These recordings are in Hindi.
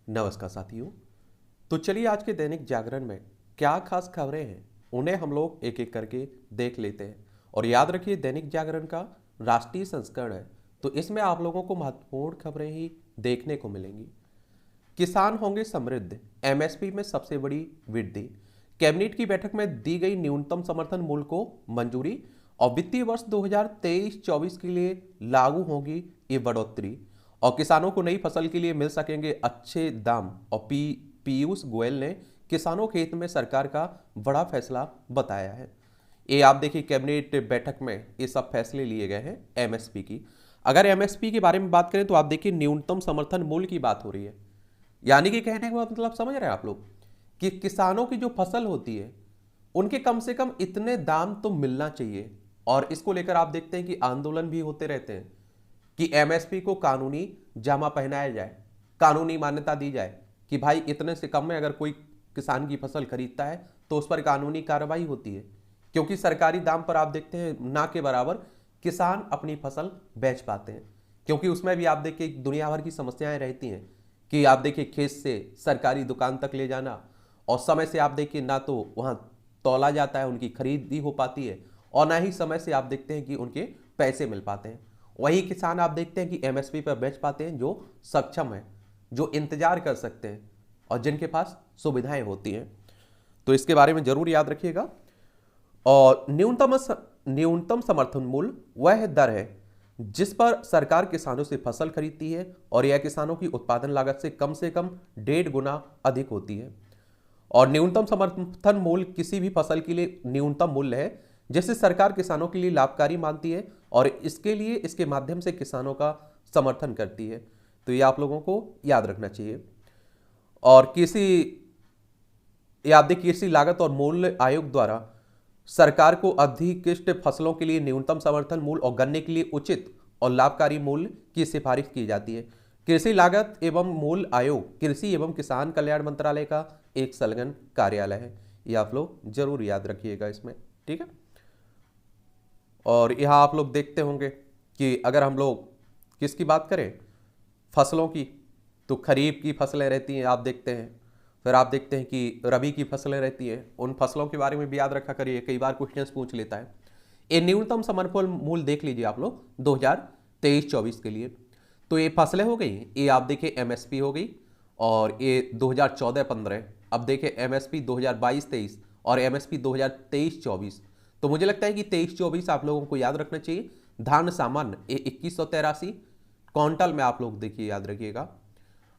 नमस्कार साथियों। तो चलिए आज के दैनिक जागरण में क्या खास खबरें हैं उन्हें हम लोग एक एक करके देख लेते हैं। और याद रखिए दैनिक जागरण का राष्ट्रीय संस्करण है, तो इसमें आप लोगों को महत्वपूर्ण खबरें ही देखने को मिलेंगी। किसान होंगे समृद्ध, एमएसपी में सबसे बड़ी वृद्धि। कैबिनेट की बैठक में दी गई न्यूनतम समर्थन मूल्य को मंजूरी और वित्तीय वर्ष 2023-24 के लिए लागू होगी ये बढ़ोतरी। और किसानों को नई फसल के लिए मिल सकेंगे अच्छे दाम। और पीयूष गोयल ने किसानों के हित में सरकार का बड़ा फैसला बताया है। ये आप देखिए कैबिनेट बैठक में ये सब फैसले लिए गए हैं एमएसपी की। अगर एमएसपी के बारे में बात करें तो आप देखिए न्यूनतम समर्थन मूल्य की बात हो रही है। यानी कि कहने का मतलब समझ रहे हैं आप लोग कि किसानों की जो फसल होती है उनके कम से कम इतने दाम तो मिलना चाहिए। और इसको लेकर आप देखते हैं कि आंदोलन भी होते रहते हैं कि एमएसपी को कानूनी जामा पहनाया जाए, कानूनी मान्यता दी जाए कि भाई इतने से कम में अगर कोई किसान की फसल खरीदता है तो उस पर कानूनी कार्रवाई होती है। क्योंकि सरकारी दाम पर आप देखते हैं ना के बराबर किसान अपनी फसल बेच पाते हैं। क्योंकि उसमें भी आप देखिए दुनिया भर की समस्याएं रहती हैं कि आप देखिए खेत से सरकारी दुकान तक ले जाना, और समय से आप देखिए ना तो वहाँ तौला जाता है, उनकी खरीदी हो पाती है, और ना ही समय से आप देखते हैं कि उनके पैसे मिल पाते हैं। वही किसान आप देखते हैं कि एमएसपी पर बेच पाते हैं जो सक्षम है, जो इंतजार कर सकते हैं और जिनके पास सुविधाएं होती हैं। तो इसके बारे में जरूर याद रखिएगा। और न्यूनतम समर्थन मूल्य वह दर है जिस पर सरकार किसानों से फसल खरीदती है और यह किसानों की उत्पादन लागत से कम 1.5 गुना अधिक होती है। और न्यूनतम समर्थन मूल्य किसी भी फसल के लिए न्यूनतम मूल्य है जिसे सरकार किसानों के लिए लाभकारी मानती है और इसके लिए इसके माध्यम से किसानों का समर्थन करती है। तो ये आप लोगों को याद रखना चाहिए। और कृषि लागत और मूल्य आयोग द्वारा सरकार को अधिकृत फसलों के लिए न्यूनतम समर्थन मूल्य और गन्ने के लिए उचित और लाभकारी मूल्य की सिफारिश की जाती है। कृषि लागत एवं मूल्य आयोग कृषि एवं किसान कल्याण मंत्रालय का एक संलग्न कार्यालय है। ये आप लोग जरूर याद रखिएगा इसमें, ठीक है। और यहाँ आप लोग देखते होंगे कि अगर हम लोग किसकी बात करें, फसलों की, तो खरीफ की फसलें रहती हैं आप देखते हैं। फिर आप देखते हैं कि रबी की फसलें रहती हैं। उन फसलों के बारे में भी याद रखा करिए, कई बार क्वेश्चंस पूछ लेता है। ये न्यूनतम समर्थन मूल्य देख लीजिए आप लोग 2023-24 के लिए। तो ये फसलें हो गई, ये आप देखिए एमएसपी हो गई। और ये 2014-15, अब देखिए एमएसपी 2022-23 और एमएसपी 2023-24। तो मुझे लगता है कि 23-24 आप लोगों को याद रखना चाहिए। धान सामान्य ये 2183 क्विंटल में आप लोग देखिए याद रखिएगा।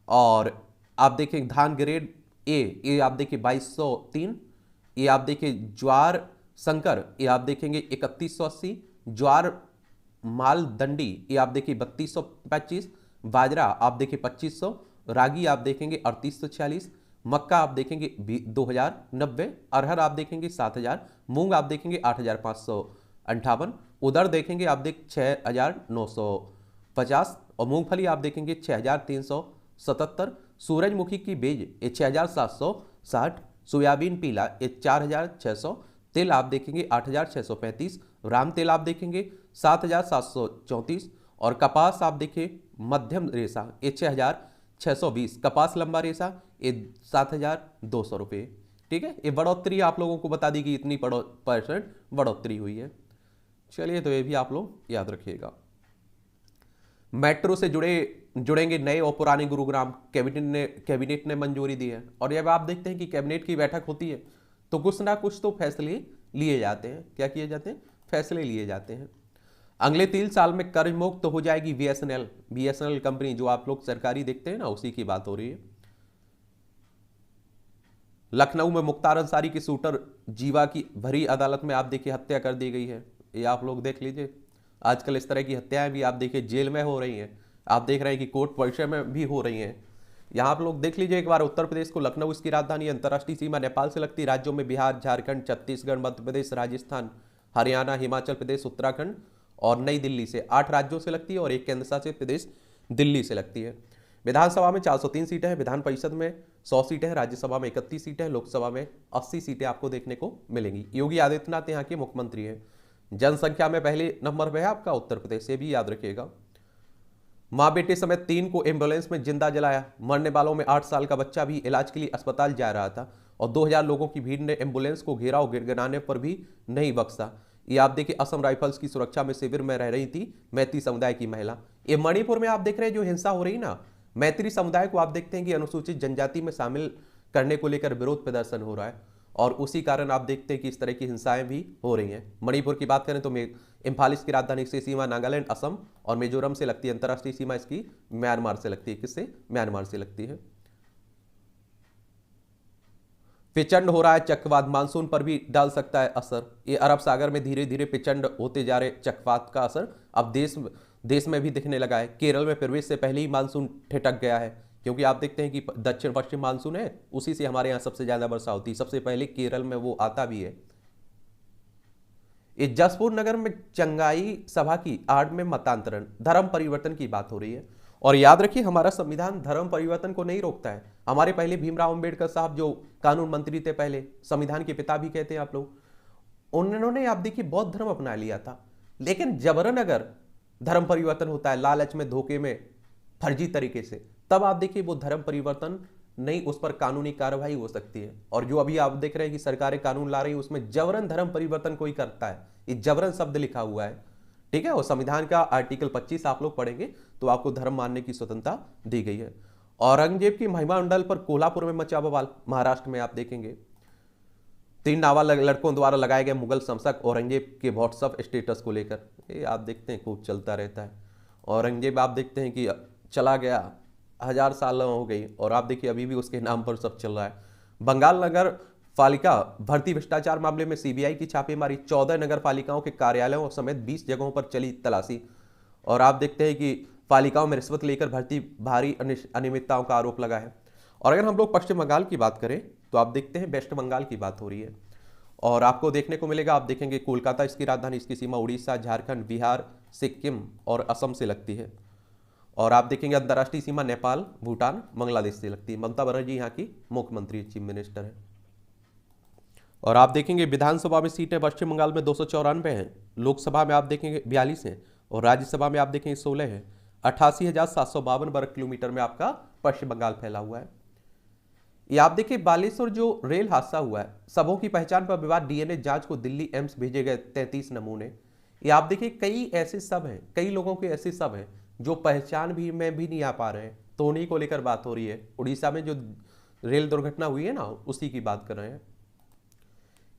और आप देखिए धान ग्रेड ए, ये आप देखिए 2203। ये आप देखिए ज्वार संकर, ये आप देखेंगे 3180। ज्वार माल दंडी, ये आप देखिए 3225। बाजरा आप देखिए 2500। रागी आप देखेंगे 3846। मक्का आप देखेंगे 2090। अरहर आप देखेंगे 7000। मूंग आप देखेंगे 8558। उधर देखेंगे आप देख 6950। और मूंगफली आप देखेंगे 6377। सूरजमुखी की बीज ये 6760। सोयाबीन पीला ये 4600। तिल आप देखेंगे 8635। राम तेल आप देखेंगे 7734। और कपास आप देखिए मध्यम रेशा ये 6620। कपास लंबा रेशा ये 7200 रुपये, ठीक है। ये बढ़ोतरी आप लोगों को बता दी कि इतनी % बढ़ोतरी हुई है। चलिए तो ये भी आप लोग याद रखिएगा। मेट्रो से जुड़ेंगे नए और पुराने गुरुग्राम, कैबिनेट ने मंजूरी दी है। और जब आप देखते हैं कि कैबिनेट की बैठक होती है तो कुछ ना कुछ तो फैसले लिए जाते हैं। क्या किए जाते हैं? फैसले लिए जाते हैं। अगले 3 साल में कर्ज मुक्त हो जाएगी बीएसएनएल कंपनी, जो आप लोग सरकारी देखते हैं ना, उसी की बात हो रही है। लखनऊ में मुख्तार अंसारी की शूटर जीवा की भरी अदालत में आप देखिए हत्या कर दी गई है। ये आप लोग देख लीजिए। आजकल इस तरह की हत्याएं भी आप देखिए जेल में हो रही हैं। आप देख रहे हैं कि कोर्ट परिसर में भी हो रही हैं। यहाँ आप लोग देख लीजिए एक बार, उत्तर प्रदेश को लखनऊ इसकी राजधानी, अंतर्राष्ट्रीय सीमा नेपाल से लगती राज्यों में बिहार, झारखंड, छत्तीसगढ़, मध्य प्रदेश, राजस्थान, हरियाणा, हिमाचल प्रदेश, उत्तराखंड और नई दिल्ली से 8 राज्यों से लगती है और एक केंद्र शासित प्रदेश दिल्ली से लगती है। विधानसभा में 403 सीटें हैं, विधान परिषद में 100 सीटें हैं, राज्यसभा में 31 सीटें हैं, लोकसभा में 80 सीटें आपको देखने को मिलेंगी। योगी आदित्यनाथ यहाँ के मुख्यमंत्री हैं। जनसंख्या में पहले नंबर पर है आपका उत्तर प्रदेश, से भी याद रखिएगा। माँ बेटे समेत 3 को एम्बुलेंस में जिंदा जलाया। मरने वालों में 8 साल का बच्चा भी इलाज के लिए अस्पताल जा रहा था और 2000 लोगों की भीड़ ने एम्बुलेंस को घेरा और गिड़गिड़ाने पर भी नहीं बख्शा। ये आप देखिए असम राइफल्स की सुरक्षा में शिविर में रह रही थी मैती समुदाय की महिला। ये मणिपुर में आप देख रहे हैं जो हिंसा हो रही ना, मैत्री समुदाय को आप देखते हैं कि अनुसूचित जनजाति में शामिल करने को लेकर विरोध प्रदर्शन हो रहा है और उसी कारण आप देखते हैं कि इस तरह की हिंसाएं भी हो रही हैं। मणिपुर की बात करें तो इम्फाल इसकी राजधानी से सीमा नागालैंड, असम और मिजोरम से लगती है। अंतर्राष्ट्रीय सीमा इसकी म्यांमार से लगती है। किससे? म्यांमार से लगती है। प्रचंड हो रहा है चक्रवात, मानसून पर भी डाल सकता है असर। ये अरब सागर में धीरे धीरे प्रचंड होते जा रहे चक्रवात का असर अब देश में भी दिखने लगा है। केरल में प्रवेश से पहले ही मानसून ठिठक गया है, क्योंकि आप देखते हैं कि दक्षिण पश्चिम मानसून है, उसी से हमारे यहाँ सबसे ज्यादा वर्षा होती है। सबसे पहले केरल में वो आता भी है। इस जसपुर नगर में चंगाई सभा की आड़ में मतांतरण, धर्म परिवर्तन की बात हो रही है। और याद रखिए हमारा संविधान धर्म परिवर्तन को नहीं रोकता है। हमारे पहले भीमराव अंबेडकर साहब जो कानून मंत्री थे, पहले संविधान के पिता भी कहते हैं आप लोग, उन्होंने आप देखिए बौद्ध धर्म अपना लिया था। लेकिन जबरन अगर धर्म परिवर्तन होता है, लालच में, धोखे में, फर्जी तरीके से, तब आप देखिए वो धर्म परिवर्तन नहीं, उस पर कानूनी कार्रवाई हो सकती है। और जो अभी आप देख रहे हैं कि सरकारें कानून ला रही है, उसमें जबरन धर्म परिवर्तन कोई करता है, ये जबरन शब्द लिखा हुआ है, ठीक है। और संविधान का आर्टिकल 25 आप लोग पढ़ेंगे तो आपको धर्म मानने की स्वतंत्रता दी गई है। औरंगजेब की महिमा मंडल पर कोल्हापुर में मचा बवाल, महाराष्ट्र में आप देखेंगे 3 नाबालग लड़कों द्वारा लगाए गए मुगल शमशक औरंगजेब के व्हाट्सएप स्टेटस को लेकर, ये आप देखते हैं खूब चलता रहता है। औरंगजेब आप देखते हैं कि चला गया, 1000 साल हो गई और आप देखिए अभी भी उसके नाम पर सब चल रहा है। बंगाल नगर पालिका भर्ती भ्रष्टाचार मामले में सीबीआई की छापेमारी, 14 नगर पालिकाओं के कार्यालयों समेत 20 जगहों पर चली तलाशी। और आप देखते हैं कि पालिकाओं में रिश्वत लेकर भर्ती भारी अनियमितताओं का आरोप लगा है। और अगर हम लोग पश्चिम बंगाल की बात करें तो आप देखते हैं वेस्ट बंगाल की बात हो रही है और आपको देखने को मिलेगा, आप देखेंगे कोलकाता इसकी राजधानी, इसकी सीमा उड़ीसा, झारखंड, बिहार, सिक्किम और असम से लगती है। और आप देखेंगे अंतर्राष्ट्रीय सीमा नेपाल, भूटान, बांग्लादेश से लगती है। ममता बनर्जी यहाँ की मुख्यमंत्री, चीफ मिनिस्टर है। और आप देखेंगे विधानसभा में सीटें पश्चिम बंगाल में 294 हैं, लोकसभा में आप देखेंगे 42 हैं और राज्यसभा में आप देखेंगे 16 हैं। 88,752 वर्ग किलोमीटर में आपका पश्चिम बंगाल फैला हुआ है। ये आप देखिए बालेश्वर जो रेल हादसा हुआ है, सबों की पहचान पर विवाद, डीएनए जांच को दिल्ली एम्स भेजे गए 33 नमूने। ये आप देखिए कई ऐसे सब हैं, कई लोगों के ऐसे सब हैं जो पहचान भी में भी नहीं आ पा रहे हैं, तो उन्हीं को लेकर बात हो रही है। उड़ीसा में जो रेल दुर्घटना हुई है ना, उसी की बात कर रहे हैं।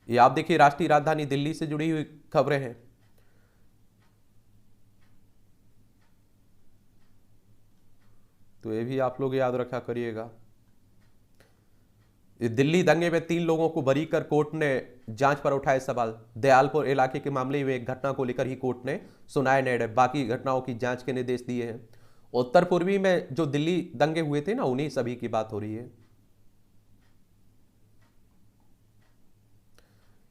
ये आप देखिए राष्ट्रीय राजधानी दिल्ली से जुड़ी हुई खबरें हैं। तो ये भी आप लोग याद रखा करिएगा। दिल्ली दंगे में 3 लोगों को बरी कर कोर्ट ने जांच पर उठाए सवाल। दयालपुर इलाके के मामले में एक घटना को लेकर ही कोर्ट ने सुनाए निर्णय, बाकी घटनाओं की जांच के निर्देश दिए हैं। उत्तर पूर्वी में जो दिल्ली दंगे हुए थे ना, उन्हीं सभी की बात हो रही है।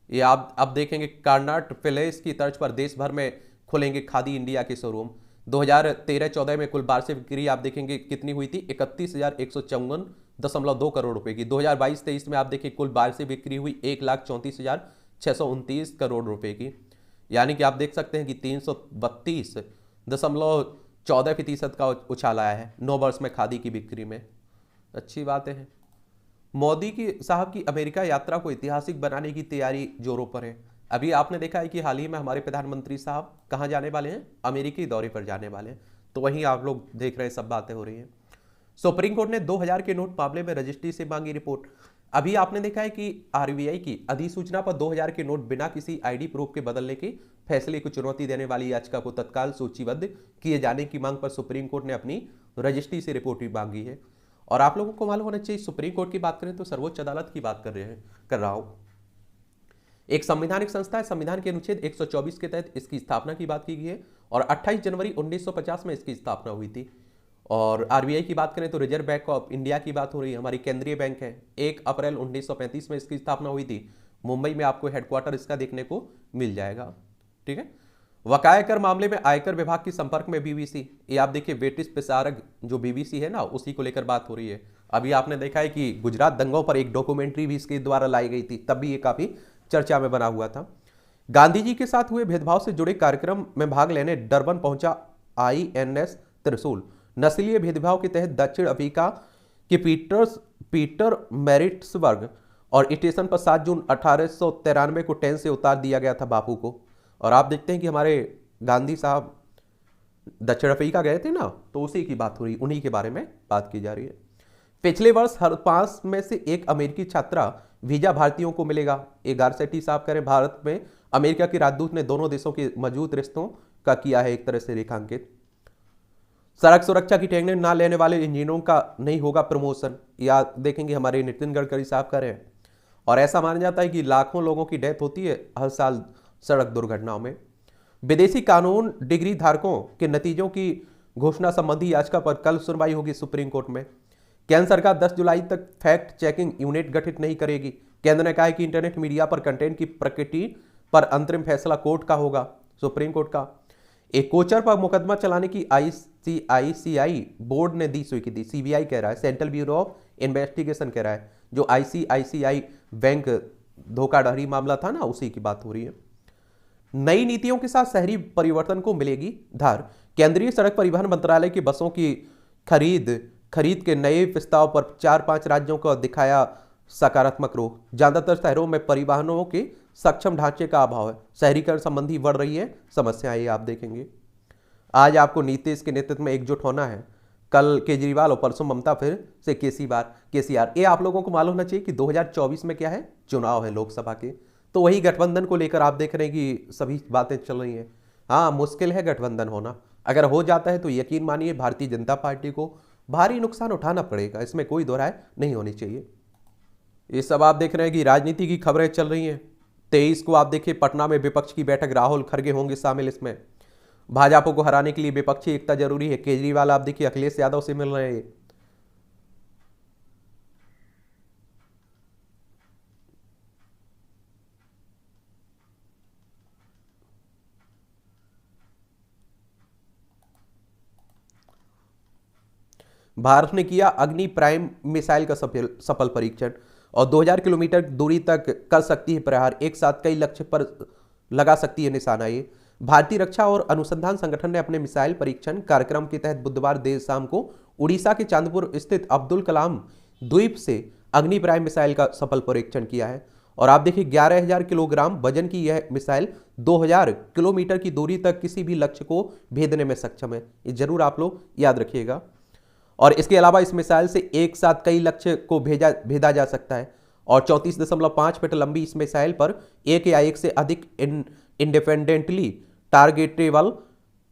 ये आप अब देखेंगे कार्नाट पैलेस की तर्ज पर देश भर में खुलेंगे खादी इंडिया के शोरूम। 2013-14 में कुल वार्षिक बिक्री आप देखेंगे कितनी हुई थी, 31,154.2 करोड़ रुपए की। 2022-23 में आप देखिए कुल वार्षिक बिक्री हुई 1,34,629 करोड़ रुपए की। यानी कि आप देख सकते हैं कि 332.14% का उछाल आया है 9 वर्ष में खादी की बिक्री में। अच्छी बात है। मोदी की साहब की अमेरिका यात्रा को ऐतिहासिक बनाने की तैयारी जोरों पर है। अभी आपने देखा है कि हाल ही में हमारे प्रधानमंत्री साहब कहाँ जाने वाले हैं, अमेरिकी दौरे पर जाने वाले हैं। तो वहीं आप लोग देख रहे हैं सब बातें हो रही हैं। सुप्रीम कोर्ट ने 2000 के नोट मामले में रजिस्ट्री से मांगी रिपोर्ट। अभी आपने देखा है कि आरबीआई की अधिसूचना पर 2000 के नोट बिना किसी आईडी प्रूफ के बदलने के फैसले को चुनौती देने वाली याचिका को तत्काल सूचीबद्ध किए जाने की मांग पर सुप्रीम कोर्ट ने अपनी रजिस्ट्री से रिपोर्ट भी मांगी है। और आप लोगों को मालूम होना चाहिए, सुप्रीम कोर्ट की बात करें तो सर्वोच्च अदालत की बात कर रहा हूं। एक संवैधानिक संस्था है, संविधान के अनुच्छेद 124 के तहत इसकी स्थापना की बात की गई है और 28 जनवरी 1950 में इसकी स्थापना हुई थी। और आरबीआई की बात करें तो रिजर्व बैंक ऑफ इंडिया की बात हो रही है, हमारी केंद्रीय बैंक है। 1 अप्रैल 1935 में इसकी स्थापना हुई थी। मुंबई में आपको हेडक्वार्टर इसका देखने को मिल जाएगा, ठीक है। बकाया कर मामले में आयकर विभाग के संपर्क में बीबीसी। ये आप देखिए ब्रिटिश प्रसारक जो बीबीसी है ना, उसी को लेकर बात हो रही है। अभी आपने देखा है कि गुजरात दंगों पर एक डॉक्यूमेंट्री भी इसके द्वारा लाई गई थी, तब भी ये काफी चर्चा में बना हुआ था। गांधी जी के साथ हुए भेदभाव से जुड़े कार्यक्रम में भाग लेने डरबन पहुंचा आईएनएस त्रिशूल नस्लीय भेदभाव के तहत दक्षिण अफ्रीका के पीटर मैरिट्सबर्ग और स्टेशन पर 7 जून 1893 को ट्रेन से उतार दिया गया था बापू को। और आप देखते हैं कि हमारे गांधी साहब दक्षिण अफ्रीका गए थे ना, तो उसी की बात हो रही, उन्हीं के बारे में बात की जा रही है। पिछले वर्ष हर 5 में से एक अमेरिकी छात्रा वीजा भारतीयों को मिलेगा। ए गारसेटी साहब कह रहे भारत में अमेरिका के राजदूत ने दोनों देशों के मौजूद रिश्तों का किया है एक तरह से रेखांकित। सड़क सुरक्षा की ट्रेनिंग ना लेने वाले इंजीनियरों का नहीं होगा प्रमोशन, या देखेंगे हमारे नितिन गडकरी साहब कह रहे हैं। और ऐसा माना जाता है कि लाखों लोगों की डेथ होती है हर साल सड़क दुर्घटनाओं में। विदेशी कानून डिग्री धारकों के नतीजों की घोषणा संबंधी याचिका पर कल सुनवाई होगी सुप्रीम कोर्ट में। केंद्र सरकार 10 जुलाई तक फैक्ट चेकिंग यूनिट गठित नहीं करेगी। केंद्र ने कहा है कि इंटरनेट मीडिया पर कंटेंट की प्रकृति पर अंतरिम फैसला कोर्ट का होगा, सुप्रीम कोर्ट का। एक कोचर पर मुकदमा चलाने की आईसीआईसीआई बोर्ड ने दी स्वीकृति, सीबीआई कह रहा है, सेंट्रल ब्यूरो ऑफ इन्वेस्टिगेशन कह रहा है। जो आईसीआईसीआई बैंक धोखाधड़ी मामला था ना, उसी की बात हो रही है। नई नीतियों के साथ शहरी परिवर्तन को मिलेगी धार। केंद्रीय सड़क परिवहन मंत्रालय की बसों की खरीद के नए प्रस्ताव पर 4-5 राज्यों का दिखाया सकारात्मक रुख। ज्यादातर शहरों में परिवहनों के सक्षम ढांचे का अभाव है। शहरीकरण संबंधी बढ़ रही है समस्याएं, आप देखेंगे। आज आपको नीतीश के नेतृत्व में एकजुट होना है। कल केजरीवाल और परसों ममता, फिर से केसीआर। ये आप लोगों को मालूम होना चाहिए कि 2024 में क्या है, चुनाव है लोकसभा के। तो वही गठबंधन को लेकर आप देख रहे हैं कि सभी बातें चल रही हैं। हाँ, मुश्किल है गठबंधन होना। अगर हो जाता है तो यकीन मानिए भारतीय जनता पार्टी को भारी नुकसान उठाना पड़ेगा, इसमें कोई दो राय नहीं होनी चाहिए। ये सब आप देख रहे हैं कि राजनीति की खबरें चल रही हैं। 23 को आप देखिए पटना में विपक्ष की बैठक, राहुल खड़गे होंगे शामिल इसमें। भाजपा को हराने के लिए विपक्षी एकता जरूरी है। केजरीवाल आप देखिए अखिलेश यादव से मिल रहे हैं। भारत ने किया अग्नि प्राइम मिसाइल का सफल परीक्षण और 2000 किलोमीटर दूरी तक कर सकती है प्रहार। एक साथ कई लक्ष्य पर लगा सकती है निशाना। ये भारतीय रक्षा और अनुसंधान संगठन ने अपने मिसाइल परीक्षण कार्यक्रम के तहत बुधवार देर शाम को उड़ीसा के चांदपुर स्थित अब्दुल कलाम द्वीप से अग्नि प्राइम मिसाइल का सफल परीक्षण किया है। और आप देखिए 11,000 किलोग्राम वजन की यह मिसाइल 2000 किलोमीटर की दूरी तक किसी भी लक्ष्य को भेदने में सक्षम है। ये जरूर आप लोग याद रखिएगा। और इसके अलावा इस मिसाइल से एक साथ कई लक्ष्य को भेदा जा सकता है। और 34.5 फीट लंबी इस मिसाइल पर एक या एक से अधिक independently targetable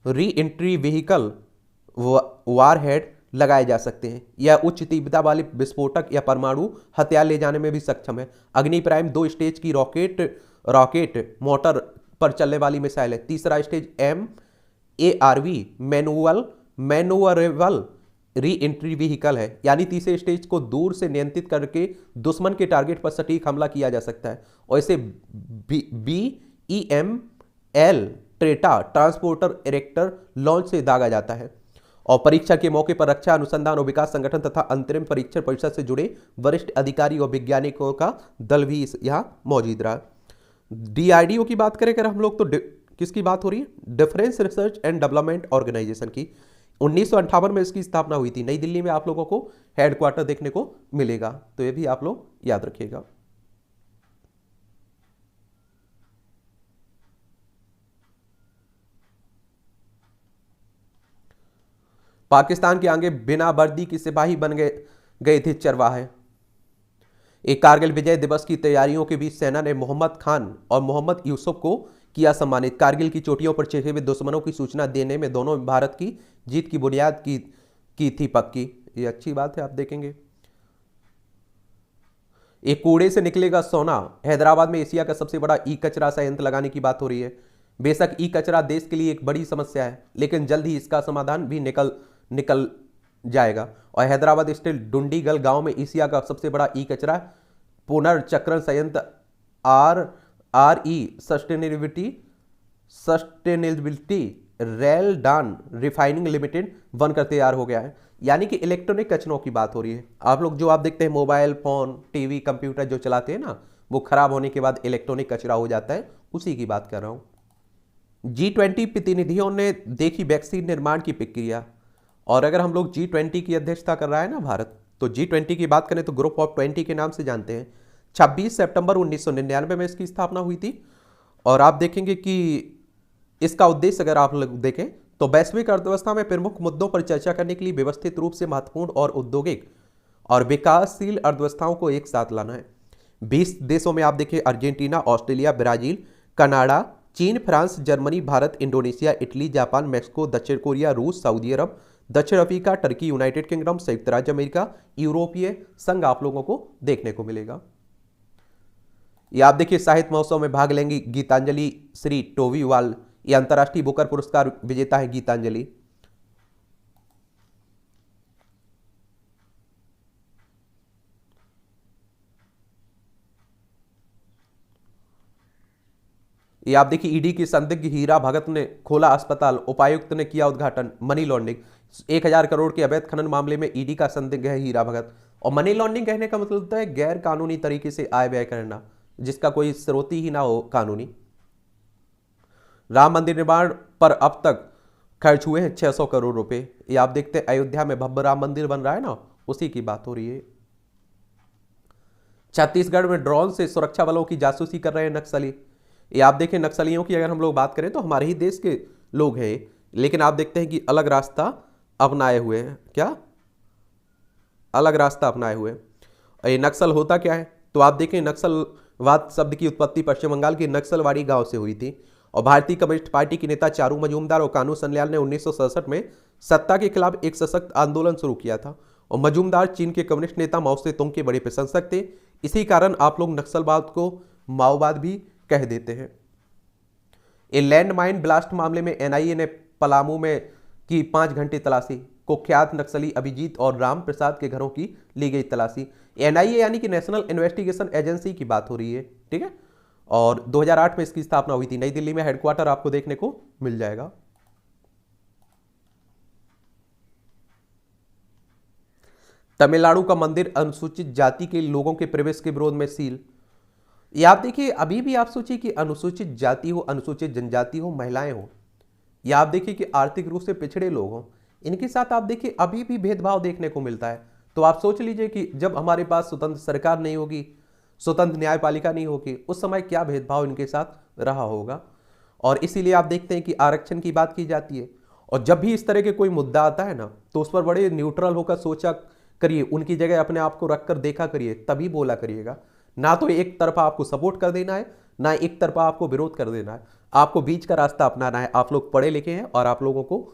re entry vehicle warhead लगाए जा सकते हैं। यह उच्च तीव्रता वाले विस्फोटक या परमाणु हथियार ले जाने में भी सक्षम है। अग्नि प्राइम 2 स्टेज की रॉकेट मोटर पर चलने वाली मिसाइल है। तीसरा stage MARV मैनुअरेबल re entry vehicle है, यानी तीसरे स्टेज को दूर से नियंत्रित करके दुश्मन के टारगेट पर सटीक हमला किया जा सकता है। और इसे BEML ट्रेटा ट्रांसपोर्टर इरेक्टर लॉन्च से दागा जाता है। और परीक्षा के मौके पर रक्षा अनुसंधान और विकास संगठन तथा अंतरिम परीक्षण परिषद से जुड़े वरिष्ठ अधिकारी और वैज्ञानिकों का दल भी यहाँ मौजूद रहा। DRDO की बात करें अगर हम लोग, तो किसकी बात हो रही है, defence research and development organisation की। 1958 में इसकी स्थापना हुई थी। नई दिल्ली में आप लोगों को हेडक्वार्टर देखने को मिलेगा, तो ये भी आप लोग याद रखिएगा। पाकिस्तान के आगे बिना वर्दी की सिपाही बन गए थे चरवाहे। एक कारगिल विजय दिवस की तैयारियों के बीच सेना ने मोहम्मद खान और मोहम्मद यूसुफ को किया सम्मानित। कारगिल की चोटियों पर छिपे हुए दुश्मनों की सूचना देने में दोनों भारत की जीत की बुनियाद की थी पक्की। ये अच्छी बात है, आप देखेंगे। एक कूड़े से निकलेगा सोना। हैदराबाद में एशिया का सबसे बड़ा ई कचरा संयंत्र लगाने की बात हो रही है। बेशक ई कचरा देश के लिए एक बड़ी समस्या है, लेकिन जल्द ही इसका समाधान भी निकल जाएगा। और हैदराबाद स्थित डुंडीगल गांव में एशिया का सबसे बड़ा ई कचरा पुनर्चक्रण संयंत्र RE सस्टेनेबिलिटी रेलडान रिफाइनिंग लिमिटेड बनकर तैयार हो गया है। यानी कि इलेक्ट्रॉनिक कचरों की बात हो रही है। आप लोग जो आप देखते हैं मोबाइल फोन टीवी कंप्यूटर जो चलाते हैं ना, वो खराब होने के बाद इलेक्ट्रॉनिक कचरा हो जाता है, उसी की बात कर रहा हूं। G20 प्रतिनिधियों ने देखी वैक्सीन निर्माण की प्रक्रिया। और अगर हम लोग G20 की अध्यक्षता कर रहा है ना भारत, तो G20 की बात करें तो ग्रुप ऑफ 20 के नाम से जानते हैं। 26 सितंबर 1999 में इसकी स्थापना हुई थी। और आप देखेंगे कि इसका उद्देश्य अगर आप लोग देखें तो वैश्विक अर्थव्यवस्था में प्रमुख मुद्दों पर चर्चा करने के लिए व्यवस्थित रूप से महत्वपूर्ण और औद्योगिक और विकासशील अर्थव्यवस्थाओं को एक साथ लाना है। 20 देशों में आप देखिए अर्जेंटीना, ऑस्ट्रेलिया, ब्राजील, कनाडा, चीन, France, Germany, Bharat, Indonesia, Italy, Japan, Mexico, दक्षिण कोरिया, रूस, सऊदी अरब, दक्षिण अफ्रीका, टर्की, यूनाइटेड किंगडम, संयुक्त राज्य अमेरिका, यूरोपीय संघ आप लोगों को देखने को मिलेगा। ये आप देखिए साहित्य महोत्सव में भाग लेंगी गीतांजलि श्री टोवीवाल, ये अंतर्राष्ट्रीय बुकर पुरस्कार विजेता है गीतांजलि। ये आप देखिए ईडी की संदिग्ध हीरा भगत ने खोला अस्पताल, उपायुक्त ने किया उद्घाटन। मनी लॉन्ड्रिंग 1000 करोड़ के अवैध खनन मामले में ईडी का संदिग्ध है हीरा भगत। और मनी लॉन्ड्रिंग कहने का मतलब होता है गैर कानूनी तरीके से आय व्यय करना, जिसका कोई स्रोत ही ना हो कानूनी। राम मंदिर निर्माण पर अब तक खर्च हुए हैं 600 करोड़ रुपए। ये आप देखते हैं अयोध्या में भव्य राम मंदिर बन रहा है ना, उसी की बात हो रही है। छत्तीसगढ़ में ड्रोन से सुरक्षा बलों की जासूसी कर रहे हैं नक्सली। ये आप देखें नक्सलियों की अगर हम लोग बात करें तो हमारे ही देश के लोग हैं, लेकिन आप देखते हैं कि अलग रास्ता अपनाए हुए हैं। क्या अलग रास्ता अपनाए हुए हैं। ये नक्सल होता क्या है, तो आप देखें नक्सलवाद शब्द की उत्पत्ति पश्चिम बंगाल के नक्सलवाड़ी गांव से हुई थी। और भारतीय कम्युनिस्ट पार्टी के नेता चारू मजूमदार और कानू सन्याल ने 1967 में सत्ता के खिलाफ एक सशक्त आंदोलन शुरू किया था। और मजूमदार चीन के कम्युनिस्ट नेता माओ से तुंग के बड़े प्रशंसक थे। इसी कारण आप लोग नक्सलवाद को माओवाद भी कह देते हैं। ए लैंड माइन ब्लास्ट मामले में एनआईए ने पलामू में की 5 घंटे तलाशी। कुख्यात नक्सली अभिजीत और राम प्रसाद के घरों की ली गई तलाशी। एनआईए यानी कि नेशनल इन्वेस्टिगेशन एजेंसी की बात हो रही है, ठीक है। और 2008 में इसकी स्थापना हुई थी। नई दिल्ली में हेडक्वार्टर आपको देखने को मिल जाएगा। तमिलनाडु का मंदिर अनुसूचित जाति के लोगों के प्रवेश के विरोध में सील। ये आप देखिए अभी भी आप सोचिए कि अनुसूचित जाति हो, अनुसूचित जनजाति हो, महिलाएं हो, या आप देखिए कि आर्थिक रूप से पिछड़े लोग हों, इनके साथ आप देखिए अभी भी भेदभाव देखने को मिलता है। तो आप सोच लीजिए कि जब हमारे पास स्वतंत्र सरकार नहीं होगी, स्वतंत्र न्यायपालिका नहीं होगी, उस समय क्या भेदभाव इनके साथ रहा होगा। और इसीलिए आप देखते हैं कि आरक्षण की बात की जाती है। और जब भी इस तरह के कोई मुद्दा आता है ना, तो उस पर बड़े न्यूट्रल होकर सोचा करिए, उनकी जगह अपने आप को रखकर देखा करिए, तभी बोला करिएगा। ना तो एक तरफा आपको सपोर्ट कर देना है, ना एक तरफा आपको विरोध कर देना है। आपको बीच का रास्ता अपनाना है। आप लोग पढ़े लिखे हैं और आप लोगों को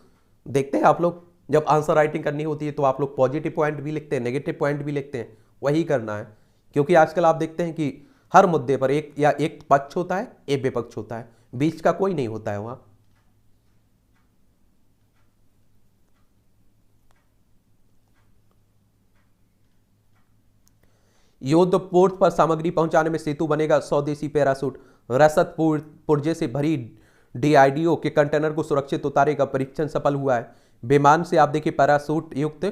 देखते हैं, आप लोग जब आंसर राइटिंग करनी होती है तो आप लोग पॉजिटिव पॉइंट भी लिखते हैं, नेगेटिव पॉइंट भी लिखते हैं, वही करना है। क्योंकि आजकल आप देखते हैं कि हर मुद्दे पर एक पक्ष होता है, एक विपक्ष होता है, बीच का कोई नहीं होता है वहां। युद्ध पोर्ट पर सामग्री पहुंचाने में सेतु बनेगा स्वदेशी पैरासूट। रसद पुर्जे से भरी डीआरडीओ के कंटेनर को सुरक्षित उतारेगा, परीक्षण सफल हुआ है। विमान से आप देखिए पैरासूट युक्त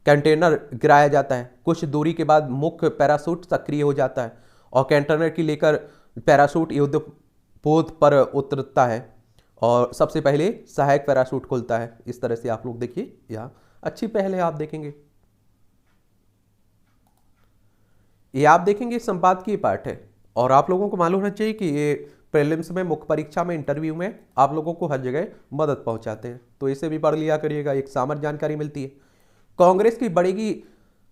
कंटेनर गिराया जाता है। कुछ दूरी के बाद मुख्य पैरासूट सक्रिय हो जाता है और कंटेनर की लेकर पैरासूट युद्ध पोत पर उतरता है और सबसे पहले सहायक पैरासूट खुलता है। इस तरह से आप लोग देखिए, यहाँ अच्छी पहल है, आप देखेंगे। ये आप देखेंगे संपादकीय पाठ है और आप लोगों को मालूम होना चाहिए कि ये प्रीलिम्स में, मुख्य परीक्षा में, इंटरव्यू में आप लोगों को हर जगह मदद पहुंचाते हैं, तो इसे भी पढ़ लिया करिएगा, एक सामान्य जानकारी मिलती है।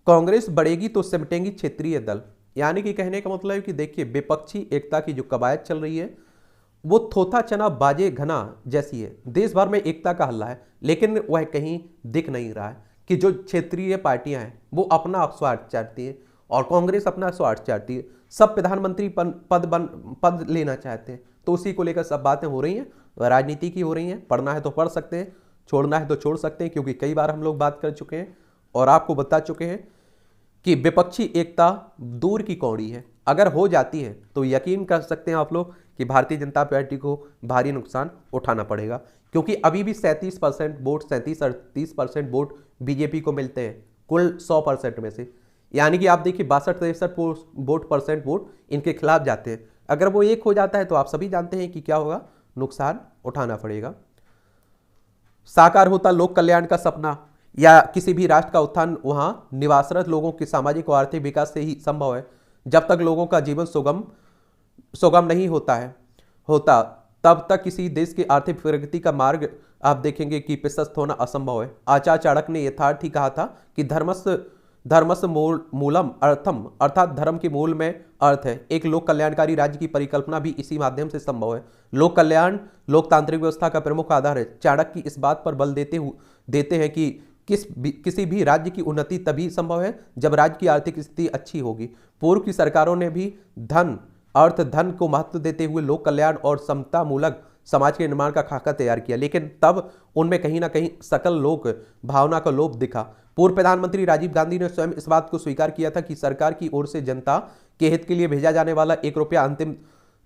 कांग्रेस बढ़ेगी तो सिमटेंगी क्षेत्रीय दल। यानी कि कहने का मतलब है कि देखिए विपक्षी एकता की जो कवायद चल रही है वो थोथा चना बाजे घना जैसी है। देश भर में एकता का हल्ला है, लेकिन वह कहीं दिख नहीं रहा है कि जो क्षेत्रीय पार्टियां हैं वो अपना स्वार्थ चाहती है और कांग्रेस अपना स्वार्थ चाहती है। सब प्रधानमंत्री पद लेना चाहते हैं, तो उसी को लेकर सब बातें हो रही हैं, राजनीति की हो रही हैं। पढ़ना है तो पढ़ सकते हैं, छोड़ना है तो छोड़ सकते हैं, क्योंकि कई बार हम लोग बात कर चुके हैं और आपको बता चुके हैं कि विपक्षी एकता दूर की कौड़ी है। अगर हो जाती है तो यकीन कर सकते हैं आप लोग कि भारतीय जनता पार्टी को भारी नुकसान उठाना पड़ेगा, क्योंकि अभी भी 37% वोट, 37-38% वोट बीजेपी को मिलते हैं कुल 100% में से। यानी कि आप देखिए 62-63 वोट इनके खिलाफ जाते हैं। अगर वो एक हो जाता है तो आप सभी जानते हैं कि क्या होगा, नुकसान उठाना पड़ेगा। साकार होता लोक कल्याण का सपना। या किसी भी राष्ट्र का उत्थान वहां निवासरत लोगों के सामाजिक और आर्थिक विकास से ही संभव है। जब तक लोगों का जीवन सुगम सुगम नहीं होता तब तक किसी देश की आर्थिक प्रगति का मार्ग आप देखेंगे कि प्रशस्त होना असंभव है। आचार्य चाणक्य ने यथार्थ ही कहा था कि धर्मस्य मूलम अर्थम, अर्थात धर्म के मूल में अर्थ है। एक लोक कल्याणकारी राज्य की परिकल्पना भी इसी माध्यम से संभव है। लोक कल्याण लोकतांत्रिक व्यवस्था का प्रमुख आधार है। चाणक्य इस बात पर बल देते हैं कि किसी भी राज्य की उन्नति तभी संभव है जब राज्य की आर्थिक स्थिति अच्छी होगी। पूर्व की सरकारों ने भी धन को महत्व देते हुए लोक कल्याण और समता मूलक समाज के निर्माण का खाका तैयार किया, लेकिन तब उनमें कहीं ना कहीं सकल लोक भावना का लोप दिखा। पूर्व प्रधानमंत्री राजीव गांधी ने स्वयं इस बात को स्वीकार किया था कि सरकार की ओर से जनता के हित के लिए भेजा जाने वाला 1 रुपया अंतिम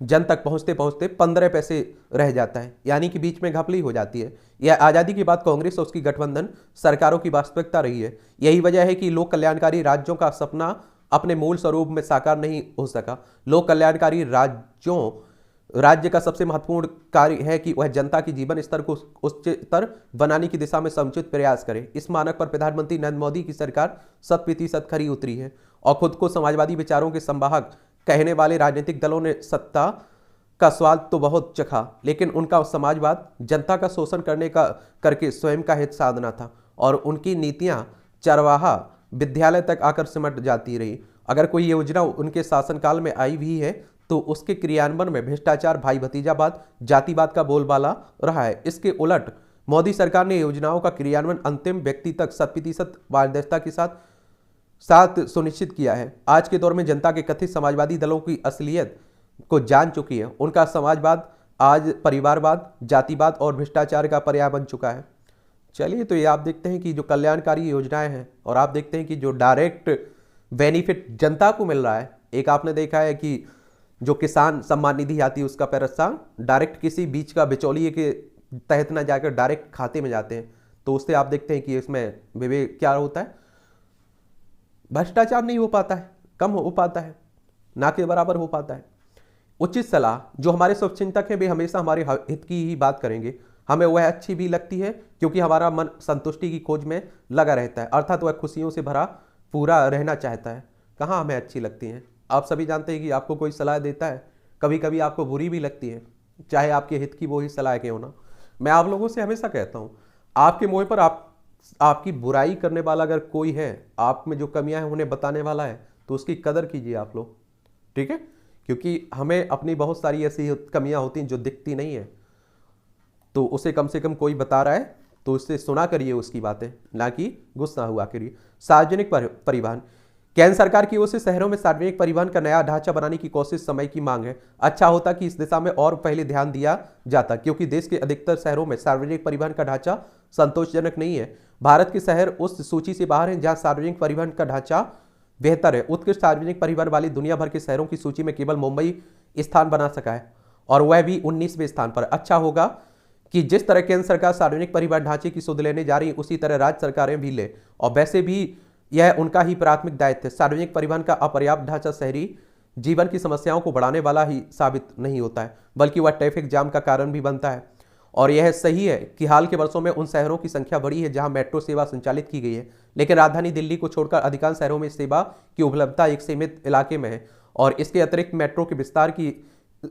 जन तक पहुंचते पहुंचते 15 पैसे रह जाता है, यानी कि बीच में घपली हो जाती है। यह आजादी के बाद कांग्रेस और उसकी गठबंधन सरकारों की वास्तविकता रही है। यही वजह है कि लोक कल्याणकारी राज्यों का सपना अपने मूल स्वरूप में साकार नहीं हो सका। लोक कल्याणकारी राज्य का सबसे महत्वपूर्ण कार्य है कि वह जनता के जीवन स्तर को उच्चतर बनाने की दिशा में समुचित प्रयास करे। इस मानक पर प्रधानमंत्री नरेंद्र मोदी की सरकार 100% खरी उतरी है और खुद को समाजवादी विचारों के संवाहक कहने वाले राजनीतिक दलों ने सत्ता का स्वाद तो बहुत चखा, लेकिन उनका समाजवाद जनता का शोषण करके स्वयं का हित साधना था और उनकी नीतियां चरवाहा विद्यालय तक आकर सिमट जाती रही। अगर कोई योजना उनके शासनकाल में आई भी है तो उसके क्रियान्वयन में भ्रष्टाचार, भाई भतीजावाद, जातिवाद का बोलबाला रहा है। इसके उलट मोदी सरकार ने योजनाओं का क्रियान्वयन अंतिम व्यक्ति तक 100% पारदर्शिता के साथ सुनिश्चित किया है। आज के दौर में जनता के कथित समाजवादी दलों की असलियत को जान चुकी है। उनका समाजवाद आज परिवारवाद, जातिवाद और भ्रष्टाचार का पर्याय बन चुका है। चलिए, तो ये आप देखते हैं कि जो कल्याणकारी योजनाएं हैं और आप देखते हैं कि जो डायरेक्ट बेनिफिट जनता को मिल रहा है। एक आपने देखा है कि जो किसान सम्मान निधि आती है उसका पैसा डायरेक्ट किसी बीच का बिचौलिए के तहत ना जाकर डायरेक्ट खाते में जाते हैं, तो उससे आप देखते हैं कि इसमें विवेक क्या होता है, भ्रष्टाचार नहीं हो पाता है, कम हो पाता है, ना के बराबर हो पाता है। उचित सलाह, जो हमारे शुभचिंतक हैं वे हमेशा हमारे हित की ही बात करेंगे। हमें वह अच्छी भी लगती है क्योंकि हमारा मन संतुष्टि की खोज में लगा रहता है, अर्थात वह खुशियों से भरा पूरा रहना चाहता है। कहाँ हमें अच्छी लगती हैं? आप सभी जानते हैं कि आपको कोई सलाह देता है, कभी कभी आपको बुरी भी लगती है, चाहे आपके हित की वो ही सलाह क्यों ना। मैं आप लोगों से हमेशा कहता हूँ, आपके मुँह पर आपकी बुराई करने वाला अगर कोई है, आप में जो कमियां हैं उन्हें बताने वाला है, तो उसकी कदर कीजिए आप लोग, ठीक है? क्योंकि हमें अपनी बहुत सारी ऐसी कमियां होती हैं जो दिखती नहीं है, तो उसे कम से कम कोई बता रहा है तो उससे सुना करिए उसकी बातें, ना कि गुस्सा हुआ करिए। सार्वजनिक परिवहन, केंद्र सरकार की ओर से शहरों में सार्वजनिक परिवहन का नया ढांचा बनाने की कोशिश समय की मांग है। अच्छा होता कि इस दिशा में और पहले ध्यान दिया जाता, क्योंकि देश के अधिकतर शहरों में सार्वजनिक परिवहन का ढांचा संतोषजनक नहीं है। भारत के शहर उस सूची से बाहर हैं जहां सार्वजनिक परिवहन का ढांचा बेहतर है। उत्कृष्ट सार्वजनिक परिवहन वाली दुनिया भर के शहरों की सूची में केवल मुंबई स्थान बना सका है, और वह भी 19वें स्थान पर। अच्छा होगा कि जिस तरह केंद्र सरकार सार्वजनिक परिवहन ढांचे की सुध लेने जा रही है, उसी तरह राज्य सरकारें भी ले, और वैसे भी यह उनका ही प्राथमिक दायित्व है। सार्वजनिक परिवहन का अपर्याप्त ढांचा शहरी जीवन की समस्याओं को बढ़ाने वाला ही साबित नहीं होता है, बल्कि वह ट्रैफिक जाम का कारण भी बनता है। और यह सही है कि हाल के वर्षों में उन शहरों की संख्या बढ़ी है जहां मेट्रो सेवा संचालित की गई है, लेकिन राजधानी दिल्ली को छोड़कर अधिकांश शहरों में सेवा की उपलब्धता एक सीमित इलाके में है, और इसके अतिरिक्त मेट्रो के विस्तार की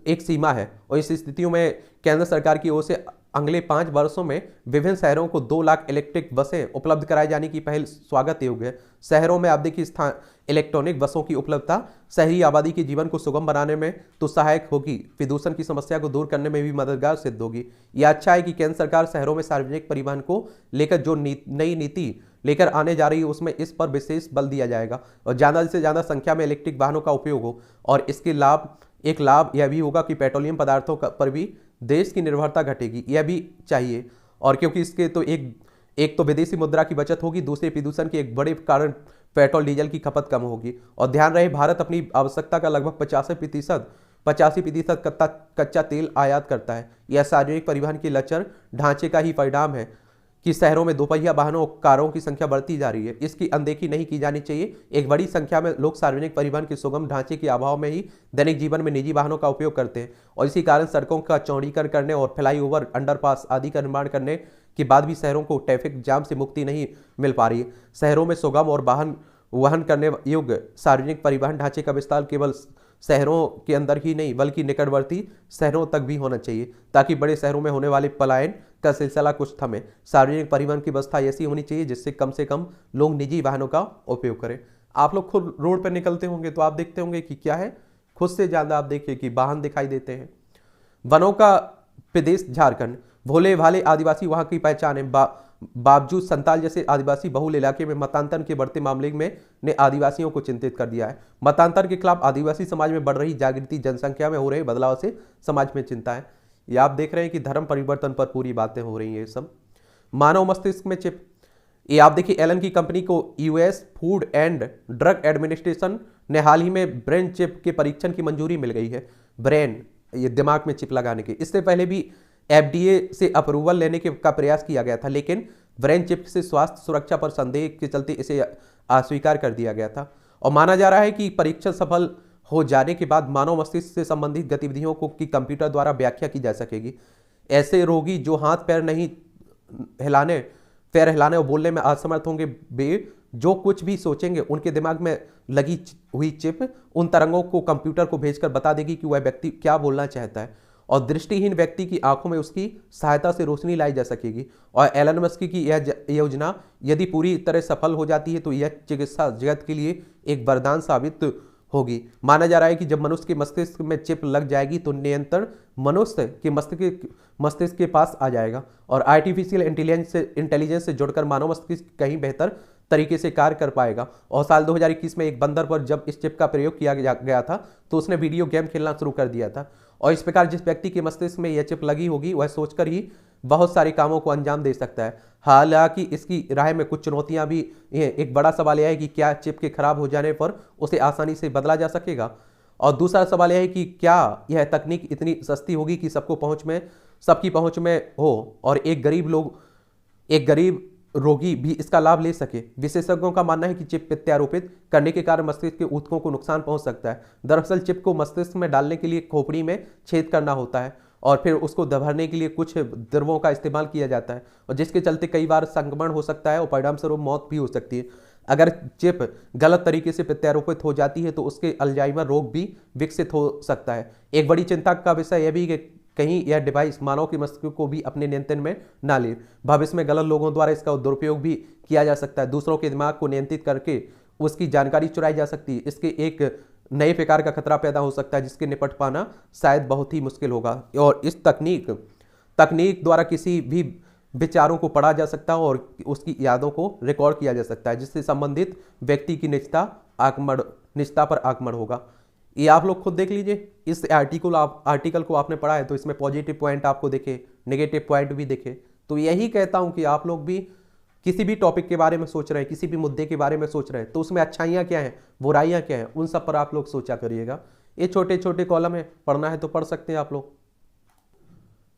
एक सीमा है। और इस स्थितियों में केंद्र सरकार की ओर से अगले 5 वर्षों में विभिन्न शहरों को 2 लाख इलेक्ट्रिक बसें उपलब्ध कराए जाने की पहल स्वागत योग्य है। शहरों में आप देखिए इलेक्ट्रॉनिक बसों की उपलब्धता शहरी आबादी के जीवन को सुगम बनाने में तो सहायक होगी, प्रदूषण की समस्या को दूर करने में भी मददगार सिद्ध होगी। यह अच्छा है कि केंद्र सरकार शहरों में सार्वजनिक परिवहन को लेकर जो नई नीति लेकर आने जा रही है उसमें इस पर विशेष बल दिया जाएगा, और ज़्यादा से ज़्यादा संख्या में इलेक्ट्रिक वाहनों का उपयोग हो। और इसके लाभ यह भी होगा कि पेट्रोलियम पदार्थों पर भी देश की निर्भरता घटेगी, यह भी चाहिए। और क्योंकि इसके तो एक तो विदेशी मुद्रा की बचत होगी, दूसरे प्रदूषण के एक बड़े कारण पेट्रोल डीजल की खपत कम होगी। और ध्यान रहे, भारत अपनी आवश्यकता का लगभग 85% कच्चा तेल आयात करता है। यह सार्वजनिक परिवहन के लचर ढांचे का ही परिणाम है। कि शहरों में दोपहिया वाहनों कारों की संख्या बढ़ती जा रही है, इसकी अनदेखी नहीं की जानी चाहिए। एक बड़ी संख्या में लोग सार्वजनिक परिवहन के सुगम ढांचे के अभाव में ही दैनिक जीवन में निजी वाहनों का उपयोग करते हैं और इसी कारण सड़कों का चौड़ीकरण करने और फ्लाईओवर, अंडरपास आदि का निर्माण करने के बाद भी शहरों को ट्रैफिक जाम से मुक्ति नहीं मिल पा रही है। शहरों में सुगम और वाहन वहन करने योग्य सार्वजनिक परिवहन ढांचे का विस्तार केवल शहरों के अंदर ही नहीं बल्कि निकटवर्ती शहरों तक भी होना चाहिए, ताकि बड़े शहरों में होने वाले पलायन का सिलसिला कुछ थमे। सार्वजनिक परिवहन की व्यवस्था ऐसी होनी चाहिए जिससे कम से कम लोग निजी वाहनों का उपयोग करें। आप लोग खुद रोड पर निकलते होंगे तो आप देखते होंगे कि क्या है, खुद से ज्यादा आप देखिए कि वाहन दिखाई देते हैं। वनों का प्रदेश झारखंड, भोले भाले आदिवासी वहां की पहचान है। बावजूद संताल जैसे आदिवासी बहुल इलाके में मतांतर के बढ़ते मामले में ने आदिवासियों को चिंतित कर दिया है। मतांतर के खिलाफ आदिवासी समाज में बढ़ रही जागृति, जनसंख्या में हो रहे बदलाव से समाज में चिंता है। ये आप देख रहे हैं कि धर्म परिवर्तन पर पूरी बातें हो रही हैं। ये सब मानव मस्तिष्क में चिप, ये आप देखिए एलन की कंपनी को US food and drug administration ने हाल ही में ब्रेन चिप के परीक्षण की मंजूरी मिल गई है। ब्रेन, ये दिमाग में चिप लगाने के, इससे पहले भी एफडीए से अप्रूवल लेने का प्रयास किया गया था, लेकिन ब्रेन चिप से स्वास्थ्य सुरक्षा पर संदेह के चलते इसे अस्वीकार कर दिया गया था। और माना जा रहा है कि परीक्षण सफल हो जाने के बाद मानव मस्तिष्क से संबंधित गतिविधियों को की कंप्यूटर द्वारा व्याख्या की जा सकेगी। ऐसे रोगी जो हाथ पैर हिलाने और बोलने में असमर्थ होंगे, वे जो कुछ भी सोचेंगे उनके दिमाग में लगी हुई चिप उन तरंगों को कंप्यूटर को भेजकर बता देगी कि वह व्यक्ति क्या बोलना चाहता है और दृष्टिहीन व्यक्ति की आंखों में उसकी सहायता से रोशनी लाई जा सकेगी। और एलन मस्क की यह योजना यदि पूरी तरह सफल हो जाती है तो यह चिकित्सा जगत के लिए एक वरदान साबित होगी। माना जा रहा है कि जब मनुष्य के मस्तिष्क में चिप लग जाएगी तो नियंत्रण मनुष्य के मस्तिष्क के पास आ जाएगा और आर्टिफिशियल इंटेलिजेंस से जुड़कर मानव मस्तिष्क कहीं बेहतर तरीके से कार्य कर पाएगा। और साल 2021 में एक बंदर पर जब इस चिप का प्रयोग किया गया था तो उसने वीडियो गेम खेलना शुरू कर दिया था। और इस प्रकार जिस व्यक्ति के मस्तिष्क में यह चिप लगी होगी वह सोचकर ही बहुत सारे कामों को अंजाम दे सकता है। हालांकि इसकी राह में कुछ चुनौतियां भी हैं। एक बड़ा सवाल यह है कि क्या चिप के खराब हो जाने पर उसे आसानी से बदला जा सकेगा, और दूसरा सवाल यह है कि क्या यह तकनीक इतनी सस्ती होगी कि सबकी पहुंच में हो और एक गरीब रोगी भी इसका लाभ ले सके। विशेषज्ञों का मानना है कि चिप प्रत्यारोपित करने के कारण मस्तिष्क के ऊतकों को नुकसान पहुंच सकता है। दरअसल चिप को मस्तिष्क में डालने के लिए खोपड़ी में छेद करना होता है और फिर उसको दबाने के लिए कुछ द्रवों का इस्तेमाल किया जाता है और जिसके चलते कई बार संक्रमण हो सकता है और परिणाम स्वरूप मौत भी हो सकती है। अगर चिप गलत तरीके से प्रत्यारोपित हो जाती है तो उसके अल्जाइमर रोग भी विकसित हो सकता है। एक बड़ी चिंता का विषय यह भी कि कहीं यह डिवाइस मानव के मस्तिष्क को भी अपने नियंत्रण में ना ले। भविष्य में गलत लोगों द्वारा इसका दुरुपयोग भी किया जा सकता है। दूसरों के दिमाग को नियंत्रित करके उसकी जानकारी चुराई जा सकती है। इसके एक नए प्रकार का खतरा पैदा हो सकता है जिसके निपट पाना शायद बहुत ही मुश्किल होगा। और इस तकनीक द्वारा किसी भी विचारों को पढ़ा जा सकता है और उसकी यादों को रिकॉर्ड किया जा सकता है जिससे संबंधित व्यक्ति की निजता पर आक्रमण होगा। ये आप लोग खुद देख लीजिए। इस आर्टिकल को आपने पढ़ा है तो इसमें पॉजिटिव पॉइंट आपको दिखे, नेगेटिव पॉइंट भी दिखे। तो यही कहता हूं कि आप लोग भी किसी भी टॉपिक के बारे में सोच रहे हैं, किसी भी मुद्दे के बारे में सोच रहे हैं तो उसमें अच्छाइयाँ क्या हैं, बुराइयाँ क्या हैं, उन सब पर आप लोग सोचा करिएगा। ये छोटे छोटे कॉलम है, पढ़ना है तो पढ़ सकते हैं आप लोग।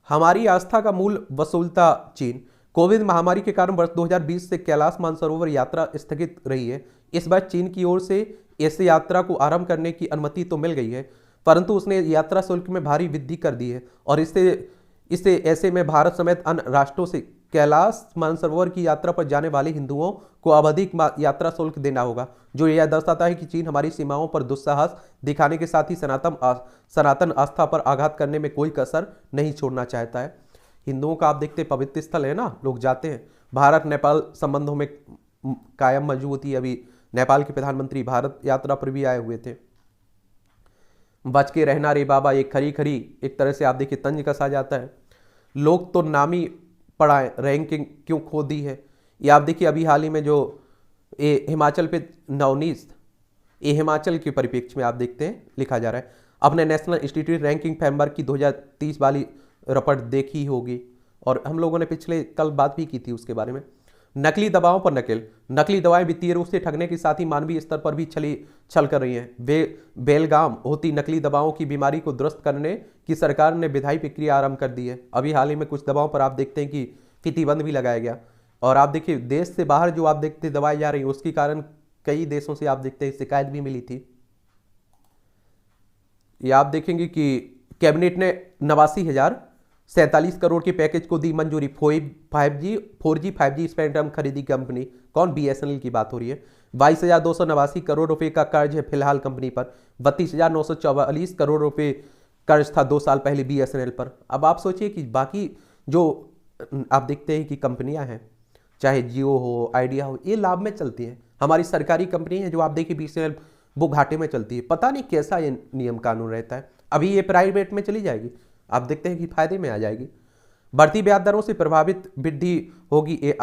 हमारी आस्था का मूल वसूलता चीन। कोविड महामारी के कारण वर्ष 2020 से कैलाश मानसरोवर यात्रा स्थगित रही है। इस बार चीन की ओर से इस यात्रा को आरंभ करने की अनुमति तो मिल गई है, परंतु उसने यात्रा शुल्क में भारी वृद्धि कर दी है और इससे ऐसे में भारत समेत अन्य राष्ट्रों से कैलाश मानसरोवर की यात्रा पर जाने वाले हिंदुओं को अब अधिक यात्रा शुल्क देना होगा, जो यह दर्शाता है कि चीन हमारी सीमाओं पर दुस्साहस दिखाने के साथ ही सनातन आस्था पर आघात करने में कोई कसर नहीं छोड़ना चाहता है। हिंदुओं का आप देखते पवित्र स्थल है ना, लोग जाते हैं। भारत नेपाल संबंधों में कायम मजबूती, अभी नेपाल के प्रधानमंत्री भारत यात्रा पर भी आए हुए थे। बच के रहना रे बाबा, एक खरी एक तरह से आप देखिए तंज कसा जाता है। लोग तो नामी पढ़ाएं, रैंकिंग क्यों खो दी है। ये आप देखिए अभी हाल ही में जो हिमाचल पे नवनीत, ये हिमाचल के परिप्रेक्ष्य में आप देखते हैं लिखा जा रहा है। अपने नेशनल इंस्टीट्यूट रैंकिंग फ्रेमवर्क की 2030 वाली रिपोर्ट देखी होगी और हम लोगों ने पिछले कल बात भी की थी उसके बारे में। नकली दवाओं पर नकली दवाएं वित्तीय रूप से ठगने के साथ ही मानवीय स्तर पर भी छल कर रही हैं। बेलगाम होती नकली दवाओं की बीमारी को दुरुस्त करने की सरकार ने विधायी प्रक्रिया आरंभ कर दी है। अभी हाल ही में कुछ दवाओं पर आप देखते हैं कि प्रतिबंध भी लगाया गया। और आप देखिए देश से बाहर जो आप देखते दवाई जा रही है उसके कारण कई देशों से आप देखते हैं शिकायत भी मिली थी। ये आप देखेंगे कि कैबिनेट ने 89,047 करोड़ के पैकेज को दी मंजूरी। 4G 5G खरीदी कंपनी कौन, BSNL की बात हो रही है। 22,289 करोड़ रुपए का कर्ज है फिलहाल कंपनी पर। 32,944 करोड़ रुपए कर्ज था 2 साल पहले BSNL पर। अब आप सोचिए कि बाकी जो आप देखते हैं कि कंपनियां हैं, चाहे जियो हो, आइडिया हो, ये लाभ में चलती है। हमारी सरकारी कंपनी है जो आप देखिए BSNL, वो घाटे में चलती है। पता नहीं कैसा ये नियम कानून रहता है। अभी ये प्राइवेट में चली जाएगी, आप देखते हैं कि फायदे में आ जाएगी। बढ़ती ब्याज दरों से प्रभावित वृद्धि होगी, ये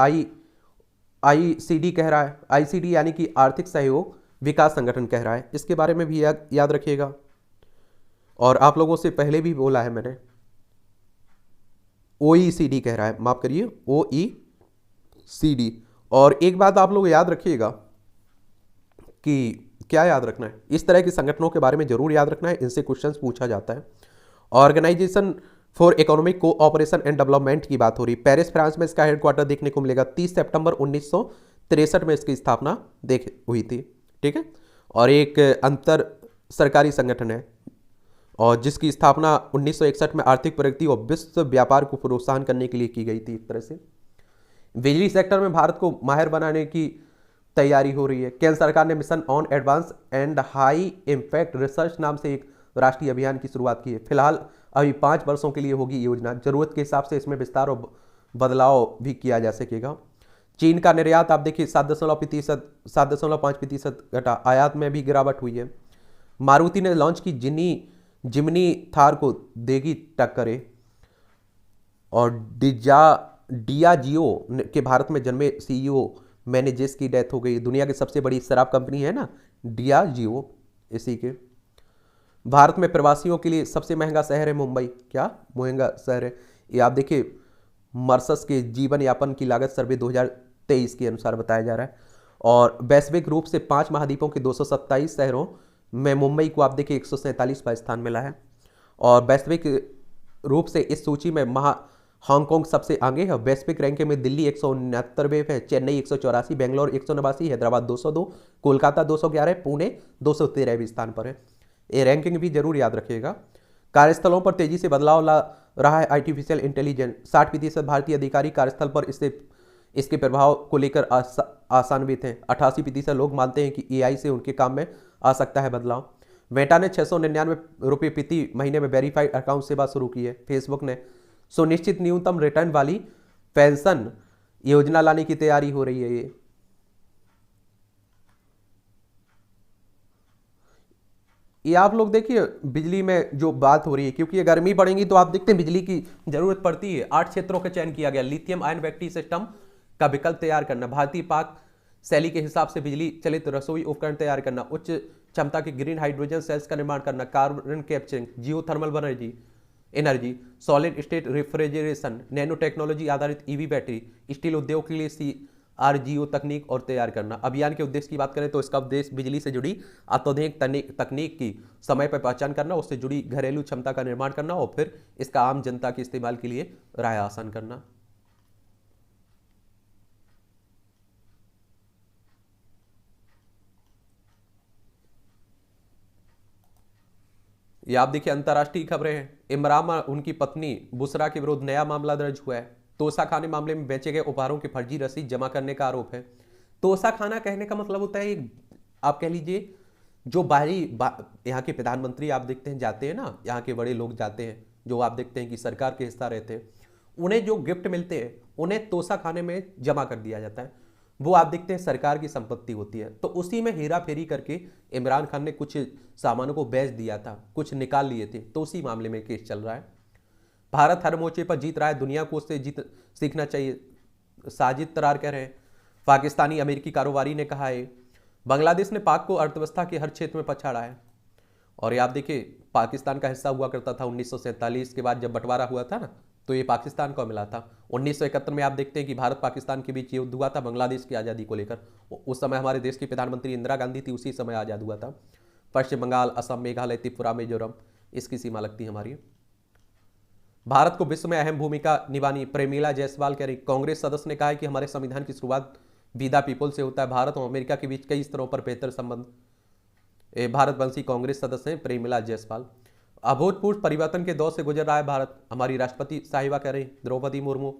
आईसीडी कह रहा है। आईसीडी यानी कि आर्थिक सहयोग विकास संगठन कह रहा है। इसके बारे में भी याद रखिएगा। और आप लोगों से पहले भी बोला है मैंने, OECD कह रहा है, माफ करिए, OECD। और एक बात आप लोग याद रखिएगा कि क्या याद रखना है, इस तरह के संगठनों के बारे में जरूर याद रखना है, इनसे क्वेश्चंस पूछा जाता है। Organisation for economic cooperation and development की बात हो रही। पेरिस फ्रांस में इसका हेडक्वार्टर देखने को मिलेगा। 30 सितंबर 1963 में इसकी स्थापना हुई थी। ठीक है। और एक अंतर सरकारी संगठन है और जिसकी स्थापना 1961 में आर्थिक प्रगति और विश्व व्यापार को प्रोत्साहन करने के लिए की गई थी। एक तरह से बिजली सेक्टर में भारत को माहिर बनाने की तैयारी हो रही है। केंद्र सरकार ने mission on advance and high impact research नाम से एक राष्ट्रीय अभियान की शुरुआत की है। फिलहाल अभी 5 वर्षों के लिए होगी योजना। जरूरत के हिसाब से इसमें विस्तार और बदलाव भी किया जा सकेगा। चीन का निर्यात आप देखिए 7.5% घटा। आयात में भी गिरावट हुई है। मारुति ने लॉन्च की जिमनी थार को देगी टक्करे। और डियाजियो के भारत में जन्मे CEO मैनेजेस की डेथ हो गई। दुनिया की सबसे बड़ी शराब कंपनी है ना डियाजियो, इसी के। भारत में प्रवासियों के लिए सबसे महंगा शहर है मुंबई। क्या महंगा शहर है ये आप देखिए, मर्सस के जीवन यापन की लागत सर्वे 2023 के अनुसार बताया जा रहा है। और वैश्विक रूप से 5 महाद्वीपों के 227 शहरों में मुंबई को आप देखिए 147वां स्थान मिला है। और वैश्विक रूप से इस सूची में हांगकांग सबसे आगे है। वैश्विक रैंकिंग में दिल्ली 169वें है, चेन्नई 184, बेंगलोर 189, हैदराबाद 202, कोलकाता 211, पुणे 213वें स्थान पर है। ये रैंकिंग भी जरूर याद रखिएगा। कार्यस्थलों पर तेजी से बदलाव ला रहा है आर्टिफिशियल इंटेलिजेंस। 60% भारतीय अधिकारी कार्यस्थल पर इसके प्रभाव को लेकर आशान्वित हैं। 88% लोग मानते हैं कि AI से उनके काम में आ सकता है बदलाव। मेटा ने 699 रुपये प्रति महीने में वेरीफाइड अकाउंट सेवा शुरू की है। फेसबुक ने सुनिश्चित न्यूनतम रिटर्न वाली पेंशन योजना लाने की तैयारी हो रही है। ये आप लोग देखिए बिजली में जो बात हो रही है, क्योंकि ये गर्मी बढ़ेगी तो आप देखते हैं बिजली की जरूरत पड़ती है। 8 क्षेत्रों का चयन किया गया। लिथियम आयन बैटरी सिस्टम का विकल्प तैयार करना, भारतीय पाक शैली के हिसाब से बिजली चलित रसोई उपकरण तैयार करना, उच्च क्षमता के ग्रीन हाइड्रोजन सेल्स का निर्माण करना, carbon capturing, geothermal energy, solid state refrigeration, nano technology आधारित EV बैटरी, स्टील उद्योग के लिए CRGO तकनीक और तैयार करना। अभियान के उद्देश्य की बात करें तो इसका उद्देश्य बिजली से जुड़ी अत्याधुनिक तकनीक की समय पर पहचान करना, उससे जुड़ी घरेलू क्षमता का निर्माण करना और फिर इसका आम जनता के इस्तेमाल के लिए राय आसान करना। ये आप देखिए अंतर्राष्ट्रीय खबरें हैं। इमरान और उनकी पत्नी बुशरा के विरुद्ध नया मामला दर्ज हुआ है। तोशा खाने मामले में बेचे गए उपहारों की फर्जी रसीद जमा करने का आरोप है। तोशा खाना कहने का मतलब होता है आप कह लीजिए जो यहाँ के प्रधानमंत्री आप देखते हैं जाते हैं ना, यहाँ के बड़े लोग जाते हैं जो आप देखते हैं कि सरकार के हिस्सा रहते हैं, उन्हें जो गिफ्ट मिलते हैं उन्हें तोशा खाने में जमा कर दिया जाता है। वो आप देखते हैं सरकार की संपत्ति होती है। तो उसी में हेरा फेरी करके इमरान खान ने कुछ सामानों को बेच दिया था, कुछ निकाल लिए थे, तो उसी मामले में केस चल रहा है। भारत हर मोर्चे पर जीत रहा है, दुनिया को उससे सीखना चाहिए, साजिद तरार कह रहे हैं। पाकिस्तानी अमेरिकी कारोबारी ने कहा है। बांग्लादेश ने पाक को अर्थव्यवस्था के हर क्षेत्र में पछाड़ा है। और ये आप देखिए पाकिस्तान का हिस्सा हुआ करता था 1947 के बाद जब बंटवारा हुआ था ना, तो ये पाकिस्तान को मिला था। 1971 में आप देखते हैं कि भारत पाकिस्तान के बीच युद्ध हुआ था बांग्लादेश की आज़ादी को लेकर। उस समय हमारे देश की प्रधानमंत्री इंदिरा गांधी थी, उसी समय आज़ाद हुआ था। पश्चिम बंगाल, असम, मेघालय, त्रिपुरा, मिजोरम, इसकी सीमा लगती है हमारी। भारत को विश्व में अहम भूमिका निभानी, प्रेमिला जायसवाल कह रही। कांग्रेस सदस्य ने कहा है कि हमारे संविधान की शुरुआत विदा पीपल से होता है, भारत और अमेरिका के बीच कई स्तरों पर बेहतर संबंध। भारतवंशी कांग्रेस सदस्य हैं प्रेमिला जायसवाल। अभूतपूर्व परिवर्तन के दौर से गुजर रहा है भारत, हमारी राष्ट्रपति साहिबा कह रही द्रौपदी मुर्मू।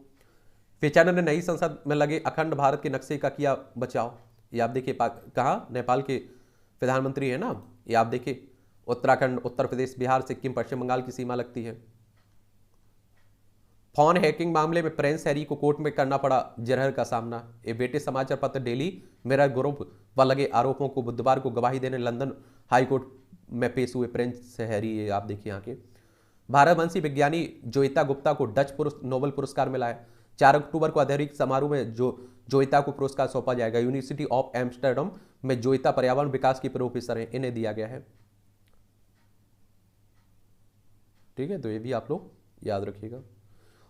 फिचाना ने नई संसद में लगे अखंड भारत के नक्शे का किया बचाव। ये आप देखिए कहाँ नेपाल के प्रधानमंत्री है ना, ये आप देखिए उत्तराखंड, उत्तर प्रदेश, बिहार, सिक्किम, पश्चिम बंगाल की सीमा लगती है। फोन हैकिंग मामले में प्रिंस हैरी को कोर्ट में करना पड़ा जरहर का सामना। ये ब्रिटिश समाचार पत्र डेली मिरर ग्रुप पर लगे आरोपों को बुधवार को गवाही देने लंदन हाईकोर्ट में पेश हुए प्रिंस हैरी। ये आप देखिए यहाँ के भारतवंशी विज्ञानी जोईता गुप्ता को डच नोबेल पुरस्कार मिला है। 4 अक्टूबर को आधिकारिक समारोह में जोईता को पुरस्कार सौंपा जाएगा। यूनिवर्सिटी ऑफ एम्स्टर्डम में जोईता पर्यावरण विकास की प्रोफेसर हैं, इन्हें दिया गया है। ठीक है, तो ये भी आप लोग याद रखिएगा।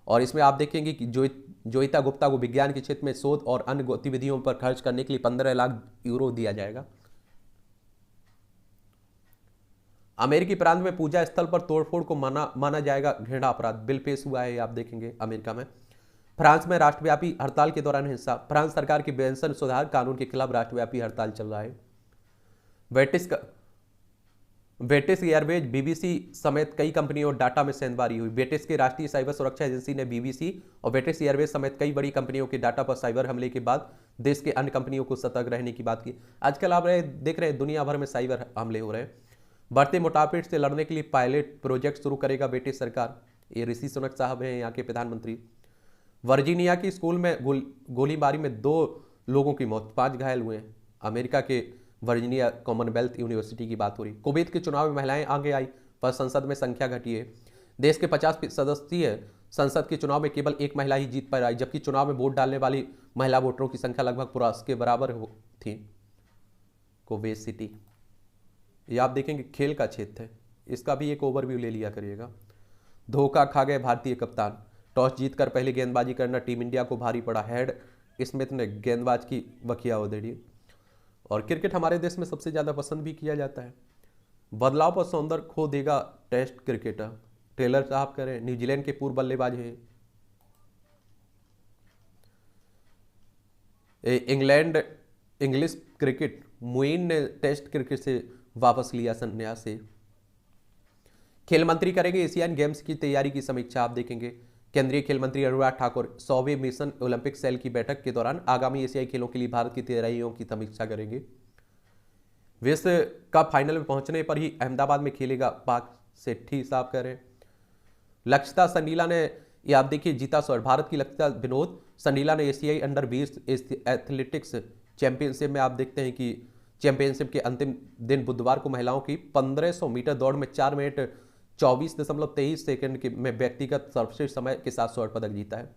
और इसमें आप देखेंगे कि जोईता गुप्ता को विज्ञान के क्षेत्र में शोध और अन्य गतिविधियों पर खर्च करने के लिए 15 लाख यूरो दिया जाएगा। अमेरिकी प्रांत में पूजा स्थल पर तोड़फोड़ को माना जाएगा घृणा अपराध, बिल पेश हुआ है, आप देखेंगे अमेरिका में। फ्रांस में राष्ट्रव्यापी हड़ताल के दौरान हिंसा, फ्रांस सरकार के वेतन सुधार कानून के खिलाफ राष्ट्रव्यापी हड़ताल चल रहा है। ब्रिटिश एयरवेज, बीबीसी समेत कई कंपनियों और डाटा में सेंधमारी हुई। ब्रिटिश की राष्ट्रीय साइबर सुरक्षा एजेंसी ने बीबीसी और ब्रिटिश एयरवेज समेत कई बड़ी कंपनियों के डाटा पर साइबर हमले के बाद देश के अन्य कंपनियों को सतर्क रहने की बात की। आजकल आप देख रहे हैं दुनिया भर में साइबर हमले हो रहे हैं। बढ़ते मोटापे से लड़ने के लिए पायलट प्रोजेक्ट शुरू करेगा ब्रिटिश सरकार। ये ऋषि सुनक साहब हैं यहाँ के प्रधानमंत्री। वर्जीनिया की स्कूल में गोलीबारी में 2 लोगों की मौत, 5 घायल हुए हैं। अमेरिका के वर्जीनिया कॉमनवेल्थ यूनिवर्सिटी की बात हो रही। कुवैत के चुनाव में महिलाएं आगे आई पर संसद में संख्या घटी है। देश के 50 सदस्यीय संसद के चुनाव में केवल 1 महिला ही जीत पर आई, जबकि चुनाव में वोट डालने वाली महिला वोटरों की संख्या लगभग पुरुष के बराबर थी। कुवैत सिटी, ये आप देखेंगे खेल का क्षेत्र है, इसका भी एक ओवरव्यू ले लिया करिएगा। धोखा खा गए भारतीय कप्तान, टॉस जीतकर पहले गेंदबाजी करना टीम इंडिया को भारी पड़ा। हेड स्मिथ ने गेंदबाज की बखिया उधेड़ी। और क्रिकेट हमारे देश में सबसे ज़्यादा पसंद भी किया जाता है। बदलाव पर सौंदर्य खो देगा टेस्ट क्रिकेटर, टेलर साहब करें। न्यूजीलैंड के पूर्व बल्लेबाज हैं। इंग्लिश क्रिकेट मुइन ने टेस्ट क्रिकेट से वापस लिया संन्यास से। खेल मंत्री करेंगे एशियन गेम्स की तैयारी की समीक्षा, आप देखेंगे। केंद्रीय खेल मंत्री Anurag Thakur 100वें mission Olympic cell की बैठक के दौरान आगामी एशियाई खेलों के लिए भारत की तैयारियों की समीक्षा करेंगे। विश्व कप फाइनल में पहुंचने पर ही अहमदाबाद में खेलेगा पाक, सेठी साहब कह रहे हैं। लक्षिता संडीला ने, ये आप देखिए, जीता स्वर्ण। भारत की लक्षिता विनोद संडीला ने एशियाई अंडर 20 एथलेटिक्स चैंपियनशिप में आप देखते हैं कि चैंपियनशिप के अंतिम दिन बुधवार को महिलाओं की 1500 मीटर दौड़ में 4 मिनट 24.23 सेकंड में व्यक्तिगत सर्वश्रेष्ठ समय के साथ स्वर्ण पदक जीता है।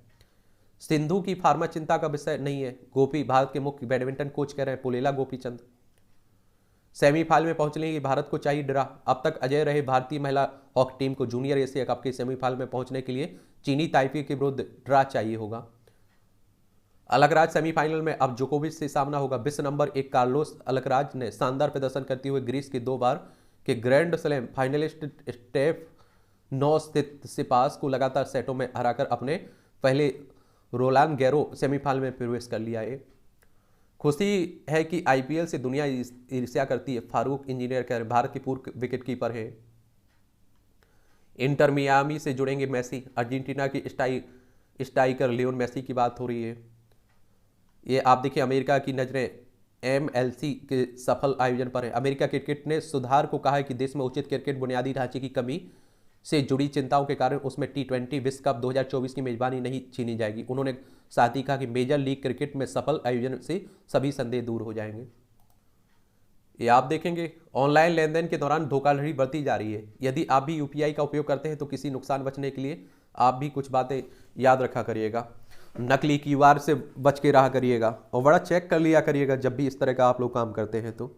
सिंधु की फार्मा चिंता का विषय नहीं है, गोपी भारत के मुख्य बैडमिंटन कोच कह रहे हैं, पुलेला गोपीचंद। सेमीफाइनल में पहुंचने की भारत को चाहिए ड्रा। अब तक अजय रहे भारतीय महिला हॉकी टीम को जूनियर एशिया कप के सेमीफाइनल में पहुंचने के लिए चीनी ताइपे के विरुद्ध ड्रा चाहिए होगा। अलकराज सेमीफाइनल में अब जोकोविच से सामना होगा। विश्व नंबर 1 कार्लोस अलकराज ने शानदार प्रदर्शन करते हुए ग्रीस के 2 बार के ग्रैंड स्लैम फाइनलिस्ट स्टेफ सिपास को लगातार सेटों में हराकर अपने पहले रोलान गैरो सेमीफाइनल में प्रवेश कर लिया है। खुशी है कि आईपीएल से दुनिया ईर्ष्या करती है, फारूक इंजीनियर कह रहे, भारत के पूर्व विकेटकीपर है। इंटर मियामी से जुड़ेंगे मेसी, अर्जेंटीना की स्ट्राइकर लियोन मेसी की बात हो रही है। ये आप देखिए अमेरिका की नजरें एमएलसी के सफल आयोजन पर है। अमेरिका क्रिकेट ने सुधार को कहा है कि देश में उचित क्रिकेट बुनियादी ढांचे की कमी से जुड़ी चिंताओं के कारण उसमें T20 विश्व कप 2024 की मेजबानी नहीं छीनी जाएगी। उन्होंने साथ ही कहा कि मेजर लीग क्रिकेट में सफल आयोजन से सभी संदेह दूर हो जाएंगे। ये आप देखेंगे ऑनलाइन लेन देन के दौरान धोखाधड़ी बढ़ती जा रही है। यदि आप भी यूपीआई का उपयोग करते हैं तो किसी नुकसान बचने के लिए आप भी कुछ बातें याद रखा करिएगा। नकली क्यूआर से बच के रहा करिएगा और बड़ा चेक कर लिया करिएगा जब भी इस तरह का आप लोग काम करते हैं तो।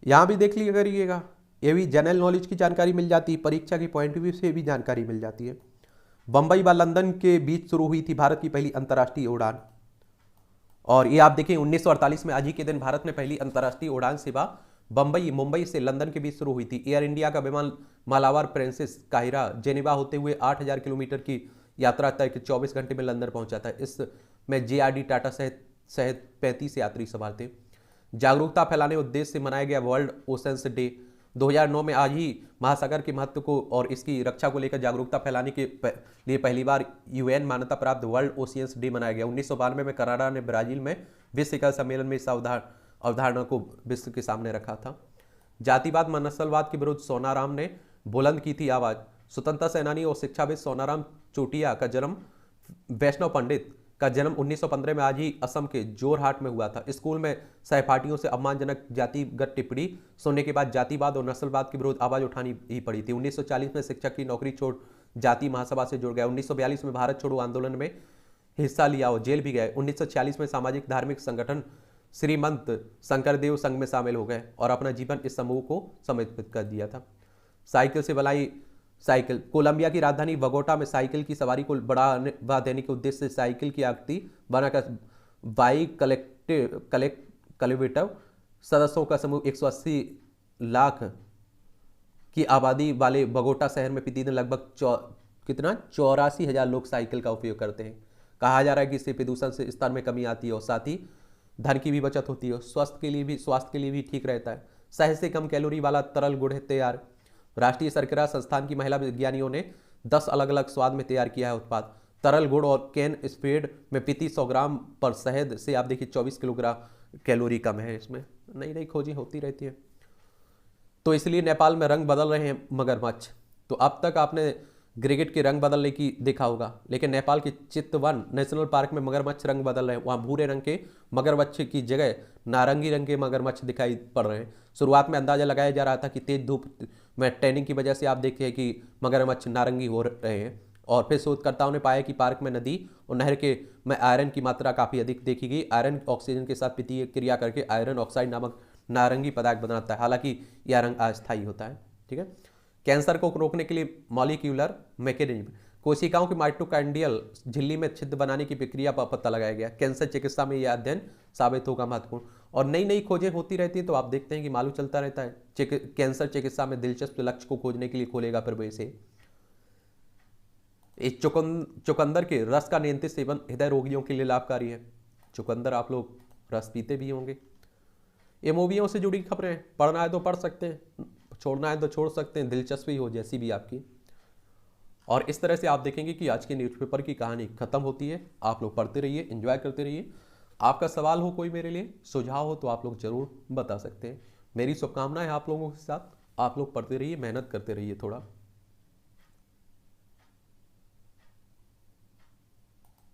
यहां भी देख लिया करिएगा, ये भी जनरल नॉलेज की जानकारी मिल जाती है, परीक्षा की पॉइंट ऑफ व्यू से भी जानकारी मिल जाती है। बंबई व लंदन के बीच शुरू हुई थी भारत की पहली अंतर्राष्ट्रीय उड़ान। और ये आप देखिए 1948 में आज ही के दिन भारत में पहली अंतर्राष्ट्रीय उड़ान सेवा मुंबई से लंदन के बीच शुरू हुई थी। एयर इंडिया का विमान मालाबार, फ्रांसिस, काहिरा, जेनेवा होते हुए 8000 किलोमीटर की यात्रा तय 24 घंटे में लंदन पहुंचा था। इसमें जेआरडी टाटा सहित 35 यात्री सवार थे। जागरूकता फैलाने उद्देश्य से मनाया गया वर्ल्ड ओशंस डे 2009 में आज ही महासागर के महत्व को और इसकी रक्षा को लेकर जागरूकता फैलाने के लिए पहली बार यूएन मान्यता प्राप्त वर्ल्ड ओशियंस डे मनाया गया। 1992 में कनाडा ने ब्राजील में विश्व शिखर सम्मेलन में इस अवधारणा को विश्व के सामने रखा था। जातिवाद व नस्लवाद के विरुद्ध सोनाराम ने बुलंद की थी आवाज। स्वतंत्रता सेनानी और शिक्षाविद सोनाराम चोटिया का जन्म वैष्णव पंडित का जन्म 1915 में आज ही असम के जोरहाट में हुआ था। स्कूल में सहपाठियों से अपमानजनक जातिगत टिप्पणी सुनने के बाद जातिवाद और नस्लवाद के विरुद्ध आवाज उठानी ही पड़ी थी। 1940 में शिक्षक की नौकरी छोड़ जाति महासभा से जुड़ गया। 1942 में भारत छोड़ो आंदोलन में हिस्सा लिया और जेल भी गए। 1946 में सामाजिक धार्मिक संगठन श्रीमंत शंकरदेव संघ में शामिल हो गए और अपना जीवन इस समूह को समर्पित कर दिया था। साइकिल से भलाई साइकिल। कोलंबिया की राजधानी बगोटा में साइकिल की सवारी को बढ़ावा देने के उद्देश्य से साइकिल की आकृति बनाकर बाइक कलेक्टिव सदस्यों का समूह 180 लाख की आबादी वाले बगोटा शहर में प्रतिदिन लगभग 84,000 लोग साइकिल का उपयोग करते हैं। कहा जा रहा है कि इससे प्रदूषण से स्तर में कमी आती है और साथ ही धन की भी बचत होती है और स्वास्थ्य के लिए भी ठीक रहता है। शहद से कम कैलोरी वाला तरल गुड़ है तैयार। राष्ट्रीय शर्करा संस्थान की महिला विज्ञानियों ने 10 अलग अलग स्वाद में तैयार किया है उत्पाद। तरल गुड़ और कैन स्प्रेड में प्रति 100 ग्राम पर शहद से आप देखिए 24 किलोग्राम कैलोरी कम है। इसमें नई नई खोजें होती रहती है। तो इसलिए नेपाल में रंग बदल रहे हैं मगरमच्छ। तो अब तक आपने गिरगिट के रंग बदलने की देखा होगा, लेकिन नेपाल के चितवन नेशनल पार्क में मगरमच्छ रंग बदल रहे हैं। वहाँ भूरे रंग के मगरमच्छ की जगह नारंगी रंग के मगरमच्छ दिखाई पड़ रहे हैं। शुरुआत में अंदाजा लगाया जा रहा था कि तेज धूप में टैनिंग की वजह से आप देखिए कि मगरमच्छ नारंगी हो रहे हैं, और फिर शोधकर्ताओं ने पाया कि पार्क में नदी और नहर के में आयरन की मात्रा काफ़ी अधिक देखी गई। आयरन ऑक्सीजन के साथ प्रतिक्रिया करके आयरन ऑक्साइड नामक नारंगी पदार्थ बनाता है। हालांकि यह रंग अस्थायी होता है। ठीक है। कैंसर को रोकने के लिए मॉलिक्यूलर मैकेनिज्म। कोशिकाओं की माइटोकॉन्ड्रियल झिल्ली में छिद्र बनाने की प्रक्रिया पर पता लगाया गया। कैंसर चिकित्सा में यह अध्ययन साबित होगा महत्वपूर्ण, और नई नई खोजें होती रहती है। तो आप देखते हैं कि मालूम चलता रहता है। कैंसर चिकित्सा में दिलचस्प लक्ष्य को खोजने के लिए खोलेगा प्रवेश से। इस चुकंदर के रस का नियंत्रित सेवन हृदय रोगियों के लिए लाभकारी है। चुकंदर आप लोग रस पीते भी होंगे। ये मूवियों से जुड़ी खबरें, पढ़ना है तो पढ़ सकते हैं, छोड़ना है तो छोड़ सकते हैं, दिलचस्पी हो जैसी भी आपकी। और इस तरह से आप देखेंगे कि आज के न्यूज़पेपर की कहानी खत्म होती है। आप लोग पढ़ते रहिए, एंजॉय करते रहिए। आपका सवाल हो कोई मेरे लिए, सुझाव हो, तो आप लोग जरूर बता सकते हैं। मेरी शुभकामनाएं आप लोगों के साथ। आप लोग पढ़ते रहिए, मेहनत करते रहिए थोड़ा।